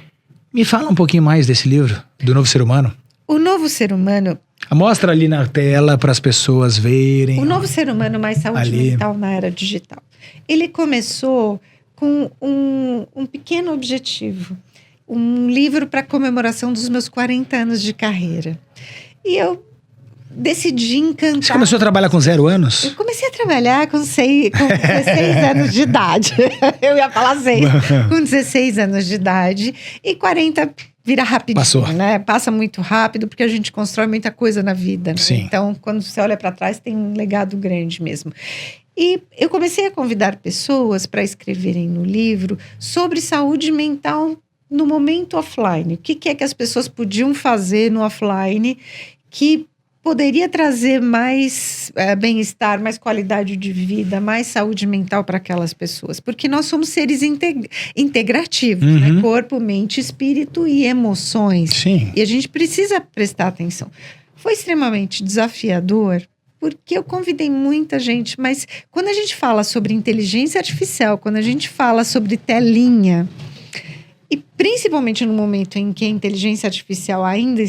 me fala um pouquinho mais desse livro, do Novo Ser Humano. O Novo Ser Humano... Mostra ali na tela para as pessoas verem. O Novo Ser Humano mais saúde ali. mental na era digital. Ele começou com um pequeno objetivo. Um livro para comemoração dos meus 40 anos de carreira. E eu decidi encantar... Você começou a trabalhar com 0 anos? Eu comecei a trabalhar com 16 anos de idade. Eu ia falar 6. Com 16 anos de idade. E 40 vira rapidinho, Passou. né? Passa muito rápido, porque a gente constrói muita coisa na vida. Né? Sim. Então, quando você olha para trás, tem um legado grande mesmo. E eu comecei a convidar pessoas para escreverem no livro sobre saúde mental no momento offline. O que é que as pessoas podiam fazer no offline que poderia trazer mais bem-estar, mais qualidade de vida, mais saúde mental para aquelas pessoas. Porque nós somos seres integrativos, né? Corpo, mente, espírito e emoções. Sim. E a gente precisa prestar atenção. Foi extremamente desafiador, porque eu convidei muita gente, mas quando a gente fala sobre inteligência artificial, quando a gente fala sobre telinha, e principalmente no momento em que a inteligência artificial ainda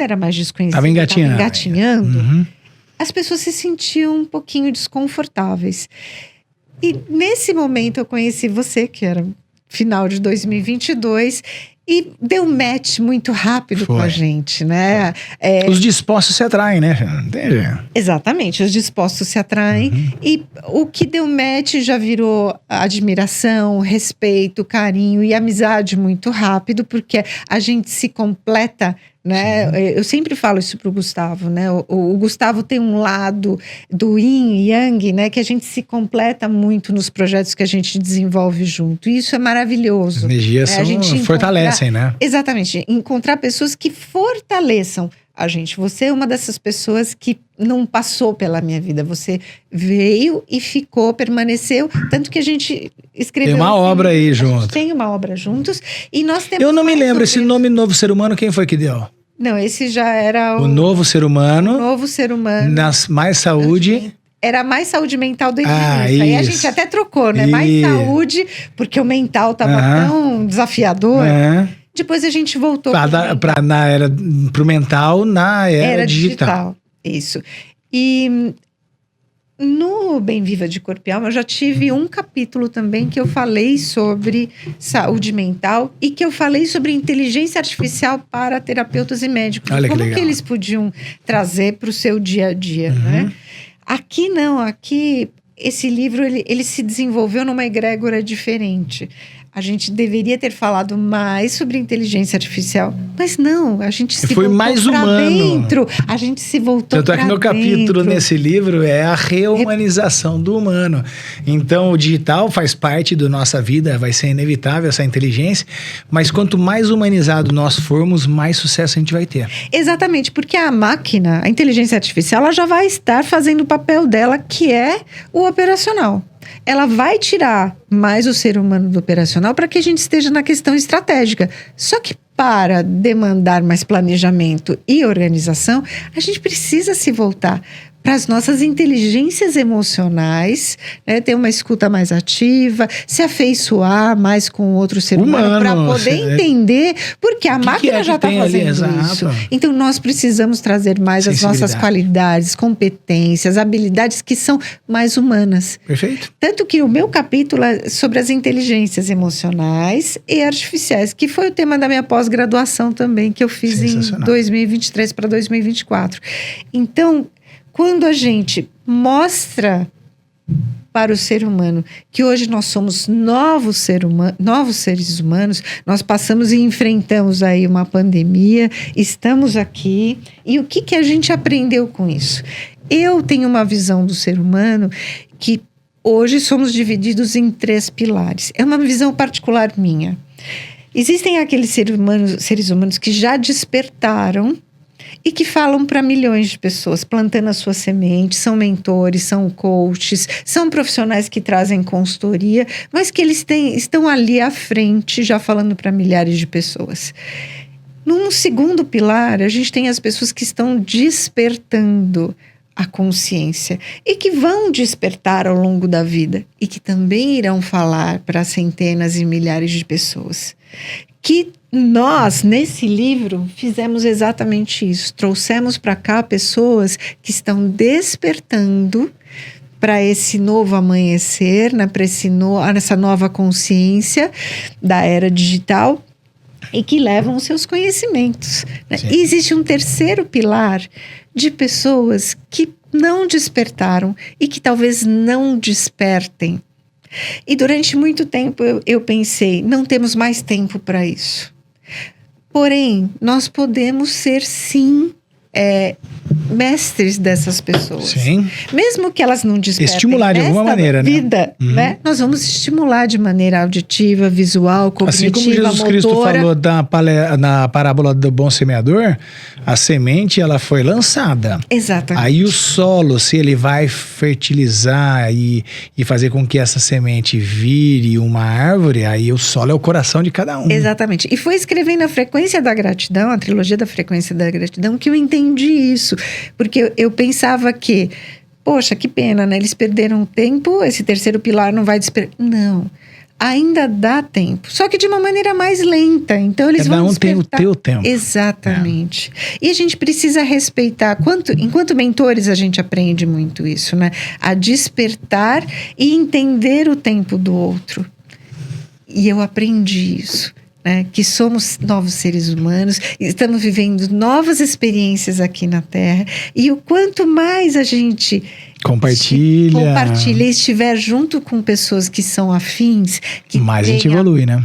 era mais desconhecida, estava engatinhando, as pessoas se sentiam um pouquinho desconfortáveis. E nesse momento eu conheci você, que era final de 2022, e deu match muito rápido com a gente, né? Os dispostos se atraem, né? Entendi. Exatamente, os dispostos se atraem. E o que deu match já virou admiração, respeito, carinho e amizade muito rápido, porque a gente se completa, né? Eu sempre falo isso pro Gustavo, né? O Gustavo tem um lado do yin e yang, né? Que a gente se completa muito nos projetos que a gente desenvolve junto. E isso é maravilhoso. As energias fortalecem, né? Exatamente. Encontrar pessoas que fortaleçam a gente. Você é uma dessas pessoas que não passou pela minha vida. Você veio e ficou, permaneceu. Tanto que a gente escreveu... Tem uma obra aí junto. Tem uma obra juntos. E nós temos... Eu não me lembro, esse nome Novo Ser Humano, quem foi que deu? Não, esse já era o Novo Ser Humano. O Novo Ser Humano. Nas Mais Saúde. Era mais saúde mental do início. isso. Aí a gente até trocou, né? Mais saúde, porque o mental estava tão desafiador. Depois a gente voltou pro mental na era digital. Isso. E no Bem Viva de Corpo e Alma, eu já tive um capítulo também que eu falei sobre saúde mental e que eu falei sobre inteligência artificial para terapeutas e médicos. Olha como que que eles podiam trazer para o seu dia a dia, né? Aqui não, aqui esse livro ele se desenvolveu numa egrégora diferente. A gente deveria ter falado mais sobre inteligência artificial, mas não, a gente se voltou mais pra humano. dentro. A gente se voltou Tanto é que meu capítulo nesse livro é a reumanização do humano. Então, o digital faz parte da nossa vida, vai ser inevitável essa inteligência, mas quanto mais humanizado nós formos, mais sucesso a gente vai ter. Exatamente, porque a máquina, a inteligência artificial, ela já vai estar fazendo o papel dela, que é o operacional. Ela vai tirar mais o ser humano do operacional para que a gente esteja na questão estratégica. Só que para demandar mais planejamento e organização, a gente precisa se voltar para as nossas inteligências emocionais, né? Ter uma escuta mais ativa, se afeiçoar mais com o outro ser humano para poder entender, porque a máquina já está fazendo isso. Então nós precisamos trazer mais as nossas qualidades, competências, habilidades que são mais humanas. Perfeito. Tanto que o meu capítulo é sobre as inteligências emocionais e artificiais, que foi o tema da minha pós-graduação também, que eu fiz em 2023 para 2024. Então, quando a gente mostra para o ser humano que hoje nós somos novos seres humanos, nós passamos e enfrentamos aí uma pandemia, estamos aqui, e o que a gente aprendeu com isso? Eu tenho uma visão do ser humano que hoje somos divididos em 3 pilares. É uma visão particular minha. Existem aqueles seres humanos que já despertaram e que falam para milhões de pessoas, plantando a sua semente, são mentores, são coaches, são profissionais que trazem consultoria, mas que eles estão ali à frente, já falando para milhares de pessoas. Num segundo pilar, a gente tem as pessoas que estão despertando a consciência e que vão despertar ao longo da vida e que também irão falar para centenas e milhares de pessoas. Que nós, nesse livro, fizemos exatamente isso. Trouxemos para cá pessoas que estão despertando para esse novo amanhecer, né, para essa nova consciência da era digital e que levam os seus conhecimentos. Né? E existe um terceiro pilar de pessoas que não despertaram e que talvez não despertem. E durante muito tempo eu pensei, não temos mais tempo para isso. Porém, nós podemos ser, sim, mestres dessas pessoas. Sim. Mesmo que elas não despertem estimular de alguma maneira, vida, né? Nós vamos estimular de maneira auditiva, visual, cognitiva, assim como Jesus motora. Cristo falou na parábola do bom semeador, a semente ela foi lançada. Exatamente. Aí o solo, se ele vai fertilizar e fazer com que essa semente vire uma árvore, aí o solo é o coração de cada um. Exatamente. E foi escrevendo a Frequência da Gratidão, a trilogia da Frequência da Gratidão, que eu entendi isso. Porque eu pensava que, poxa, que pena, né? Eles perderam tempo, esse terceiro pilar não vai despertar. Não, ainda dá tempo. Só que de uma maneira mais lenta. Então eles vão despertar. Tem o teu tempo. Exatamente. E a gente precisa respeitar. Enquanto mentores, a gente aprende muito isso, né? A despertar e entender o tempo do outro. E eu aprendi isso. Né, que somos novos seres humanos, estamos vivendo novas experiências aqui na Terra, e o quanto mais a gente compartilha e estiver junto com pessoas que são afins, que mais a gente evolui, né?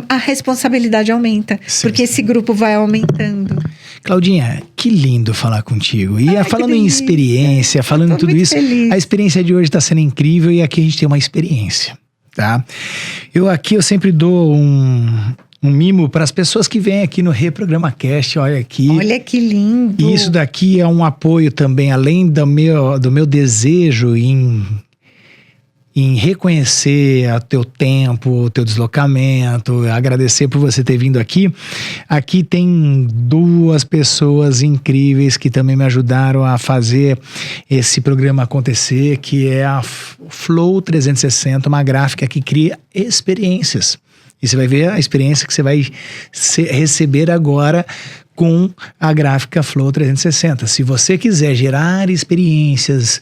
A responsabilidade aumenta, sim, porque esse grupo vai aumentando. Claudinha, que lindo falar contigo. E falando em experiência, falando em tudo isso, feliz. A experiência de hoje está sendo incrível e aqui a gente tem uma experiência. Tá? Eu sempre dou um mimo para as pessoas que vêm aqui no Reprograma Cast. Olha aqui. Olha que lindo. E isso daqui é um apoio também, além do meu desejo em reconhecer o teu tempo, o teu deslocamento, agradecer por você ter vindo aqui. Aqui tem 2 pessoas incríveis que também me ajudaram a fazer esse programa acontecer, que é a Flow 360, uma gráfica que cria experiências. E você vai ver a experiência que você vai receber agora com a gráfica Flow 360. Se você quiser gerar experiências,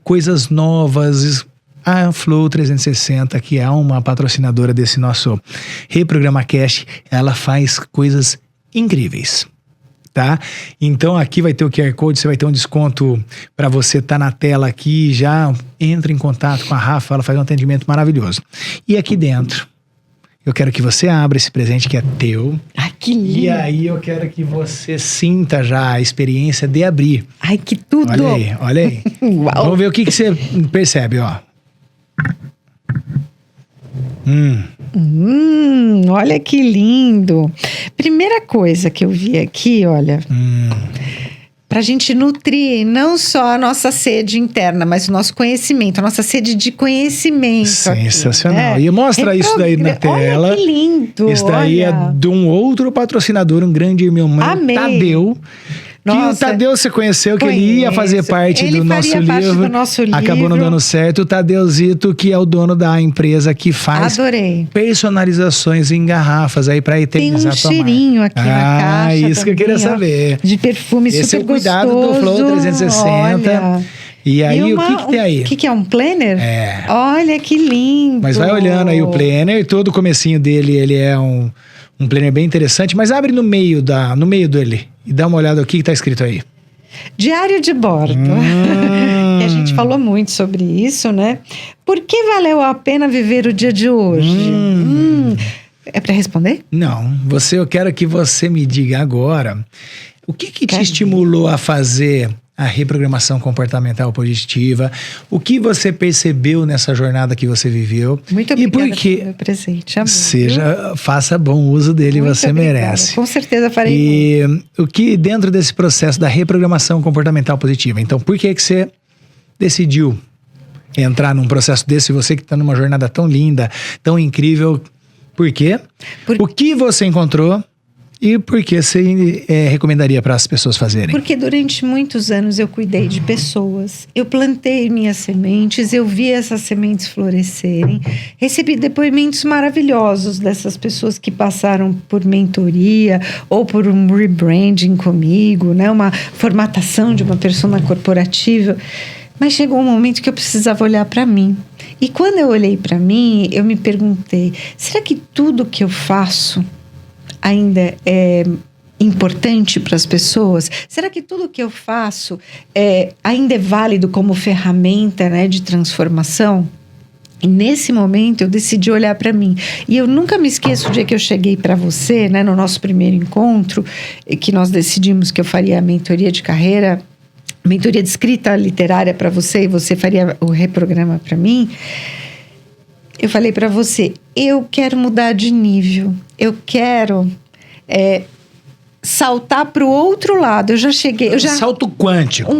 coisas novas, a Flow 360, que é uma patrocinadora desse nosso Reprograma Cast, ela faz coisas incríveis, tá? Então aqui vai ter o QR Code, você vai ter um desconto para você estar na tela aqui, já entra em contato com a Rafa, ela faz um atendimento maravilhoso. E aqui dentro, eu quero que você abra esse presente que é teu. Ai, que lindo! E aí eu quero que você sinta já a experiência de abrir. Ai, que tudo! Olha aí. Uau. Vamos ver o que você percebe, ó. Olha que lindo. Primeira coisa que eu vi aqui, olha, pra gente nutrir não só a nossa sede interna, mas o nosso conhecimento, a nossa sede de conhecimento. Sensacional. Aqui, né? E mostra isso daí na tela. Olha que lindo. Isso daí é de um outro patrocinador, um grande irmão meu, Tadeu. Nossa, que o Tadeu você conheceu, que ele ia fazer parte do nosso livro. Acabou não dando certo. O Tadeuzito, que é o dono da empresa que faz personalizações em garrafas aí pra eternizar. Tem um cheirinho aqui na caixa. Isso também, que eu queria saber. De perfume esse super gostoso. Esse é o cuidado do Flow 360. Olha. E aí, o que tem aí? O que é um planner? É. Olha que lindo. Mas vai olhando aí o planner, todo o comecinho dele, ele é um planner bem interessante, mas abre no meio dele e dá uma olhada o que tá escrito aí. Diário de bordo. Que a gente falou muito sobre isso, né? Por que valeu a pena viver o dia de hoje? É para responder? Não. Eu quero que você me diga agora o que te estimulou a fazer a reprogramação comportamental positiva, o que você percebeu nessa jornada que você viveu. Muito obrigada e por que pelo meu presente, amor. Faça bom uso dele, muito você obrigada. Merece. Com certeza farei. E o que dentro desse processo da reprogramação comportamental positiva, então por que você decidiu entrar num processo desse, você que está numa jornada tão linda, tão incrível, por quê? O que você encontrou E por que você recomendaria para as pessoas fazerem? Porque durante muitos anos eu cuidei de pessoas, eu plantei minhas sementes, eu vi essas sementes florescerem, recebi depoimentos maravilhosos dessas pessoas que passaram por mentoria ou por um rebranding comigo, né? Uma formatação de uma persona corporativa. Mas chegou um momento que eu precisava olhar para mim. E quando eu olhei para mim, eu me perguntei, será que tudo que eu faço ainda é importante para as pessoas? Será que tudo que eu faço ainda é válido como ferramenta, né, de transformação? E nesse momento eu decidi olhar para mim. E eu nunca me esqueço do dia que eu cheguei para você, né, no nosso primeiro encontro, que nós decidimos que eu faria a mentoria de carreira, mentoria de escrita literária para você, e você faria o reprograma para mim. Eu falei para você, eu quero mudar de nível, eu quero saltar para o outro lado. Eu já cheguei... Salto quântico.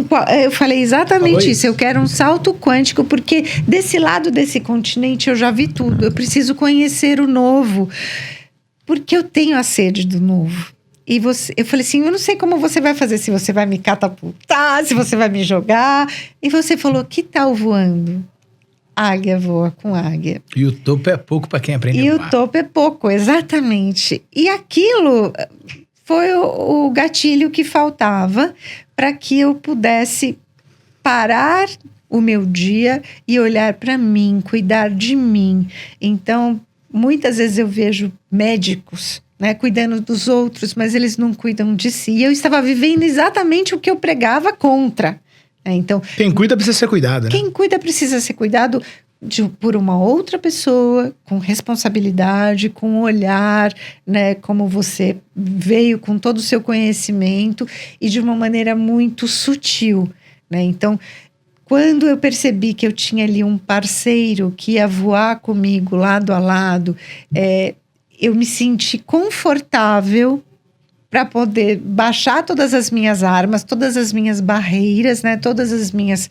Eu falei exatamente isso. Eu quero um salto quântico, porque desse lado desse continente eu já vi tudo. Eu preciso conhecer o novo, porque eu tenho a sede do novo. E eu falei assim, eu não sei como você vai fazer, se você vai me catapultar, se você vai me jogar. E você falou, que tal voando? Águia voa com águia. E o topo é pouco para quem aprende a voar. E o topo é pouco, exatamente. E aquilo foi o gatilho que faltava para que eu pudesse parar o meu dia e olhar para mim, cuidar de mim. Então, muitas vezes eu vejo médicos, né, cuidando dos outros, mas eles não cuidam de si. E eu estava vivendo exatamente o que eu pregava contra. Então, quem cuida precisa ser cuidado, né? Quem cuida precisa ser cuidado por uma outra pessoa, com responsabilidade, com olhar, né? Como você veio com todo o seu conhecimento e de uma maneira muito sutil, né? Então, quando eu percebi que eu tinha ali um parceiro que ia voar comigo lado a lado, eu me senti confortável para poder baixar todas as minhas armas, todas as minhas barreiras, né? Todas as minhas...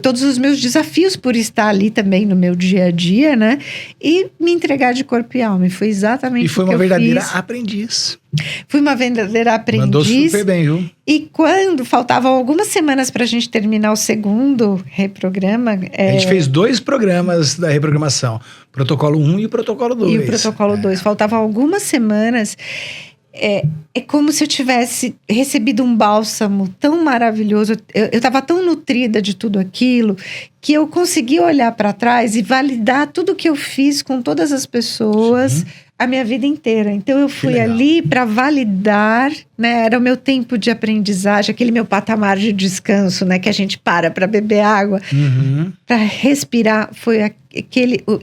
todos os meus desafios por estar ali também no meu dia a dia, né? E me entregar de corpo e alma. E foi exatamente o que eu fiz. E foi uma verdadeira aprendiz. Fui uma verdadeira aprendiz. Mandou super bem, viu? E quando faltavam algumas semanas para a gente terminar o segundo reprograma... A gente fez 2 programas da reprogramação. Protocolo 1 e o protocolo 2. E o protocolo 2. Faltavam algumas semanas... É como se eu tivesse recebido um bálsamo tão maravilhoso. Eu estava tão nutrida de tudo aquilo que eu consegui olhar para trás e validar tudo que eu fiz com todas as pessoas. Sim. A minha vida inteira. Então eu fui ali para validar, né? Era o meu tempo de aprendizagem, aquele meu patamar de descanso, né? Que a gente para beber água, para respirar. Foi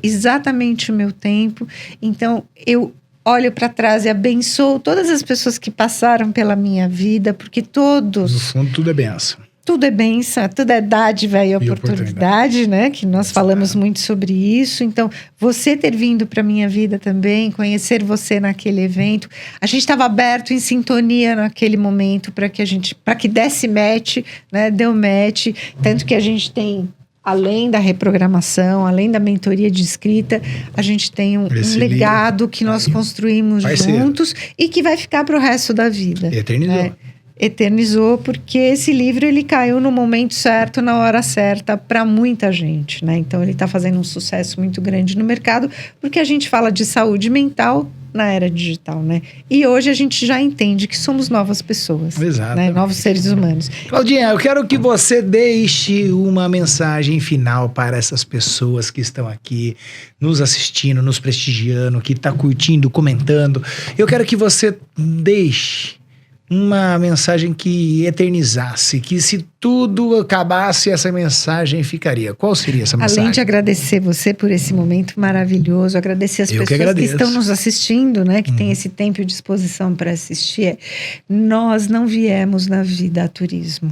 exatamente o meu tempo. Então eu olho para trás e abençoo todas as pessoas que passaram pela minha vida, porque todos... No fundo, tudo é benção. Tudo é bênção, tudo é dádiva e oportunidade, né? Que nós falamos muito sobre isso. Então, você ter vindo para minha vida também, conhecer você naquele evento. A gente estava aberto, em sintonia naquele momento, para que desse match, né? Deu match. Tanto que a gente tem... Além da reprogramação, além da mentoria de escrita, a gente tem um legado que nós construímos juntos e que vai ficar para o resto da vida. Eternizou. Eternizou, porque esse livro ele caiu no momento certo, na hora certa, para muita gente, né? Então ele está fazendo um sucesso muito grande no mercado, porque a gente fala de saúde mental na era digital, né? E hoje a gente já entende que somos novas pessoas. Exato. Né? Novos seres humanos. Claudinha, eu quero que você deixe uma mensagem final para essas pessoas que estão aqui nos assistindo, nos prestigiando, que está curtindo, comentando. Eu quero que você deixe uma mensagem que eternizasse, que se tudo acabasse, essa mensagem ficaria. Qual seria essa mensagem? Além de agradecer você por esse momento maravilhoso, agradecer as pessoas que estão nos assistindo, né, que tem esse tempo e disposição para assistir, nós não viemos na vida a turismo.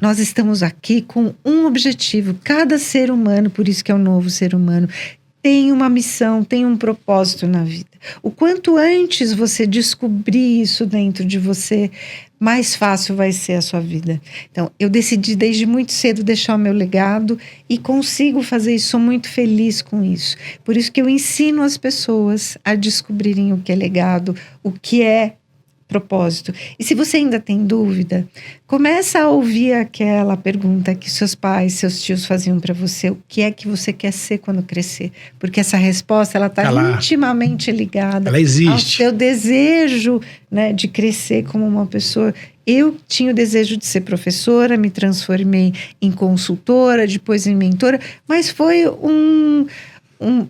Nós estamos aqui com um objetivo, cada ser humano, por isso que é um novo ser humano, tem uma missão, tem um propósito na vida. O quanto antes você descobrir isso dentro de você, mais fácil vai ser a sua vida. Então, eu decidi desde muito cedo deixar o meu legado e consigo fazer isso, sou muito feliz com isso. Por isso que eu ensino as pessoas a descobrirem o que é legado, o que é propósito. E se você ainda tem dúvida, começa a ouvir aquela pergunta que seus pais, seus tios faziam para você: o que é que você quer ser quando crescer? Porque essa resposta, ela está intimamente ligada ao seu desejo, né, de crescer como uma pessoa. Eu tinha o desejo de ser professora, me transformei em consultora, depois em mentora, mas foi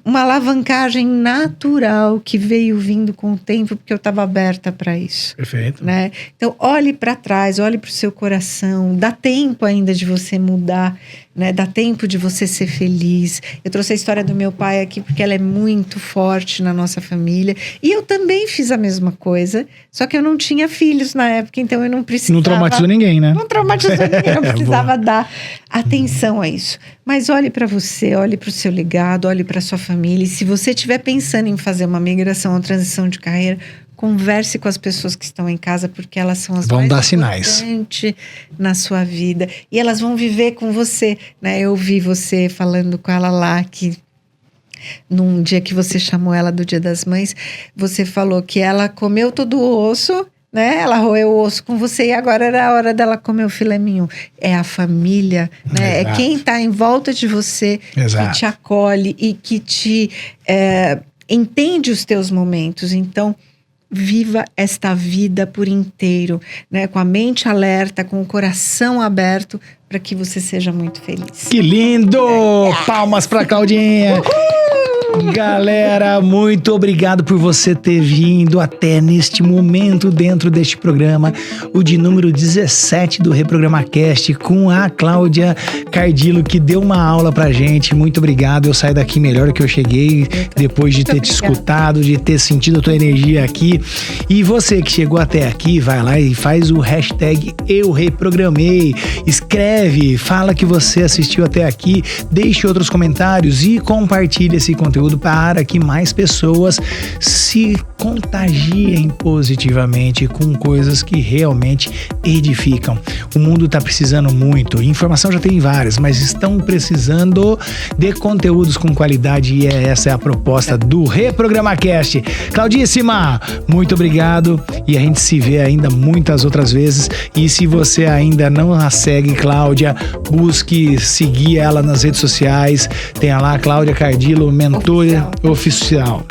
uma alavancagem natural que veio vindo com o tempo, porque eu estava aberta para isso. Perfeito. Né? Então, olhe para trás, olhe para o seu coração. Dá tempo ainda de você mudar, né? Dá tempo de você ser feliz. Eu trouxe a história do meu pai aqui, porque ela é muito forte na nossa família. E eu também fiz a mesma coisa, só que eu não tinha filhos na época, então eu não precisava... Não traumatizou ninguém, né? Não traumatizou ninguém, não precisava dar atenção a isso. Mas olhe para você, olhe para o seu legado, olhe para a sua família. E se você estiver pensando em fazer uma migração ou transição de carreira, converse com as pessoas que estão em casa, porque elas são as mais importantes na sua vida. E elas vão viver com você, né? Eu vi você falando com ela lá, que num dia que você chamou ela do Dia das Mães, você falou que ela comeu todo o osso, né? Ela roeu o osso com você e agora era a hora dela comer o filé mignon. É a família, né? Exato. É quem está em volta de você, Exato, que te acolhe e que te entende os teus momentos. Então, viva esta vida por inteiro, né? Com a mente alerta, com o coração aberto, para que você seja muito feliz. Que lindo! Palmas pra Claudinha! Galera, muito obrigado por você ter vindo até neste momento dentro deste programa, o de número 17 do ReprogramaCast, com a Cláudia Cardillo, que deu uma aula pra gente. Muito obrigado, eu saio daqui melhor que eu cheguei, depois de ter te escutado, de ter sentido a tua energia aqui. E você que chegou até aqui, vai lá e faz o hashtag #EuReprogramei, escreve, fala que você assistiu até aqui, deixe outros comentários e compartilhe esse conteúdo para que mais pessoas se contagiem positivamente com coisas que realmente edificam. O mundo está precisando muito, informação já tem várias, mas estão precisando de conteúdos com qualidade e essa é a proposta do ReprogramaCast. Claudíssima, muito obrigado e a gente se vê ainda muitas outras vezes. E se você ainda não a segue, Cláudia, busque seguir ela nas redes sociais. Tem lá Cláudia Cardillo, mentora oficial.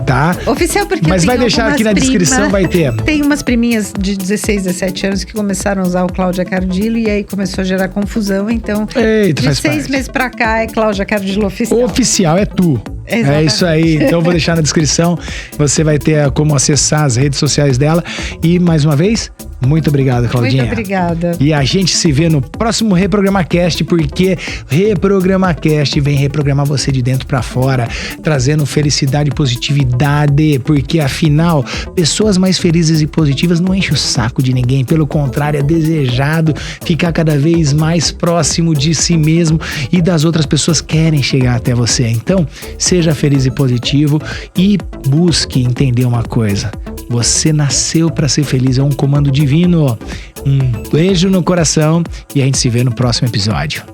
Tá? Oficial, porque mas vai deixar aqui na descrição, vai ter. Tem umas priminhas de 16, 17 anos que começaram a usar o Cláudia Cardillo e aí começou a gerar confusão, então de 6 meses pra cá é Cláudia Cardillo oficial. Oficial é tu. Exatamente. É isso aí, então eu vou deixar na descrição, você vai ter como acessar as redes sociais dela e mais uma vez, muito obrigado, Claudinha. Muito obrigada. E a gente se vê no próximo ReprogramaCast, porque ReprogramaCast vem reprogramar você de dentro pra fora, trazendo felicidade e positividade, porque afinal, pessoas mais felizes e positivas não enchem o saco de ninguém, pelo contrário, é desejado ficar cada vez mais próximo de si mesmo e das outras pessoas que querem chegar até você. Então, seja feliz e positivo e busque entender uma coisa. Você nasceu para ser feliz, é um comando divino. Um beijo no coração e a gente se vê no próximo episódio.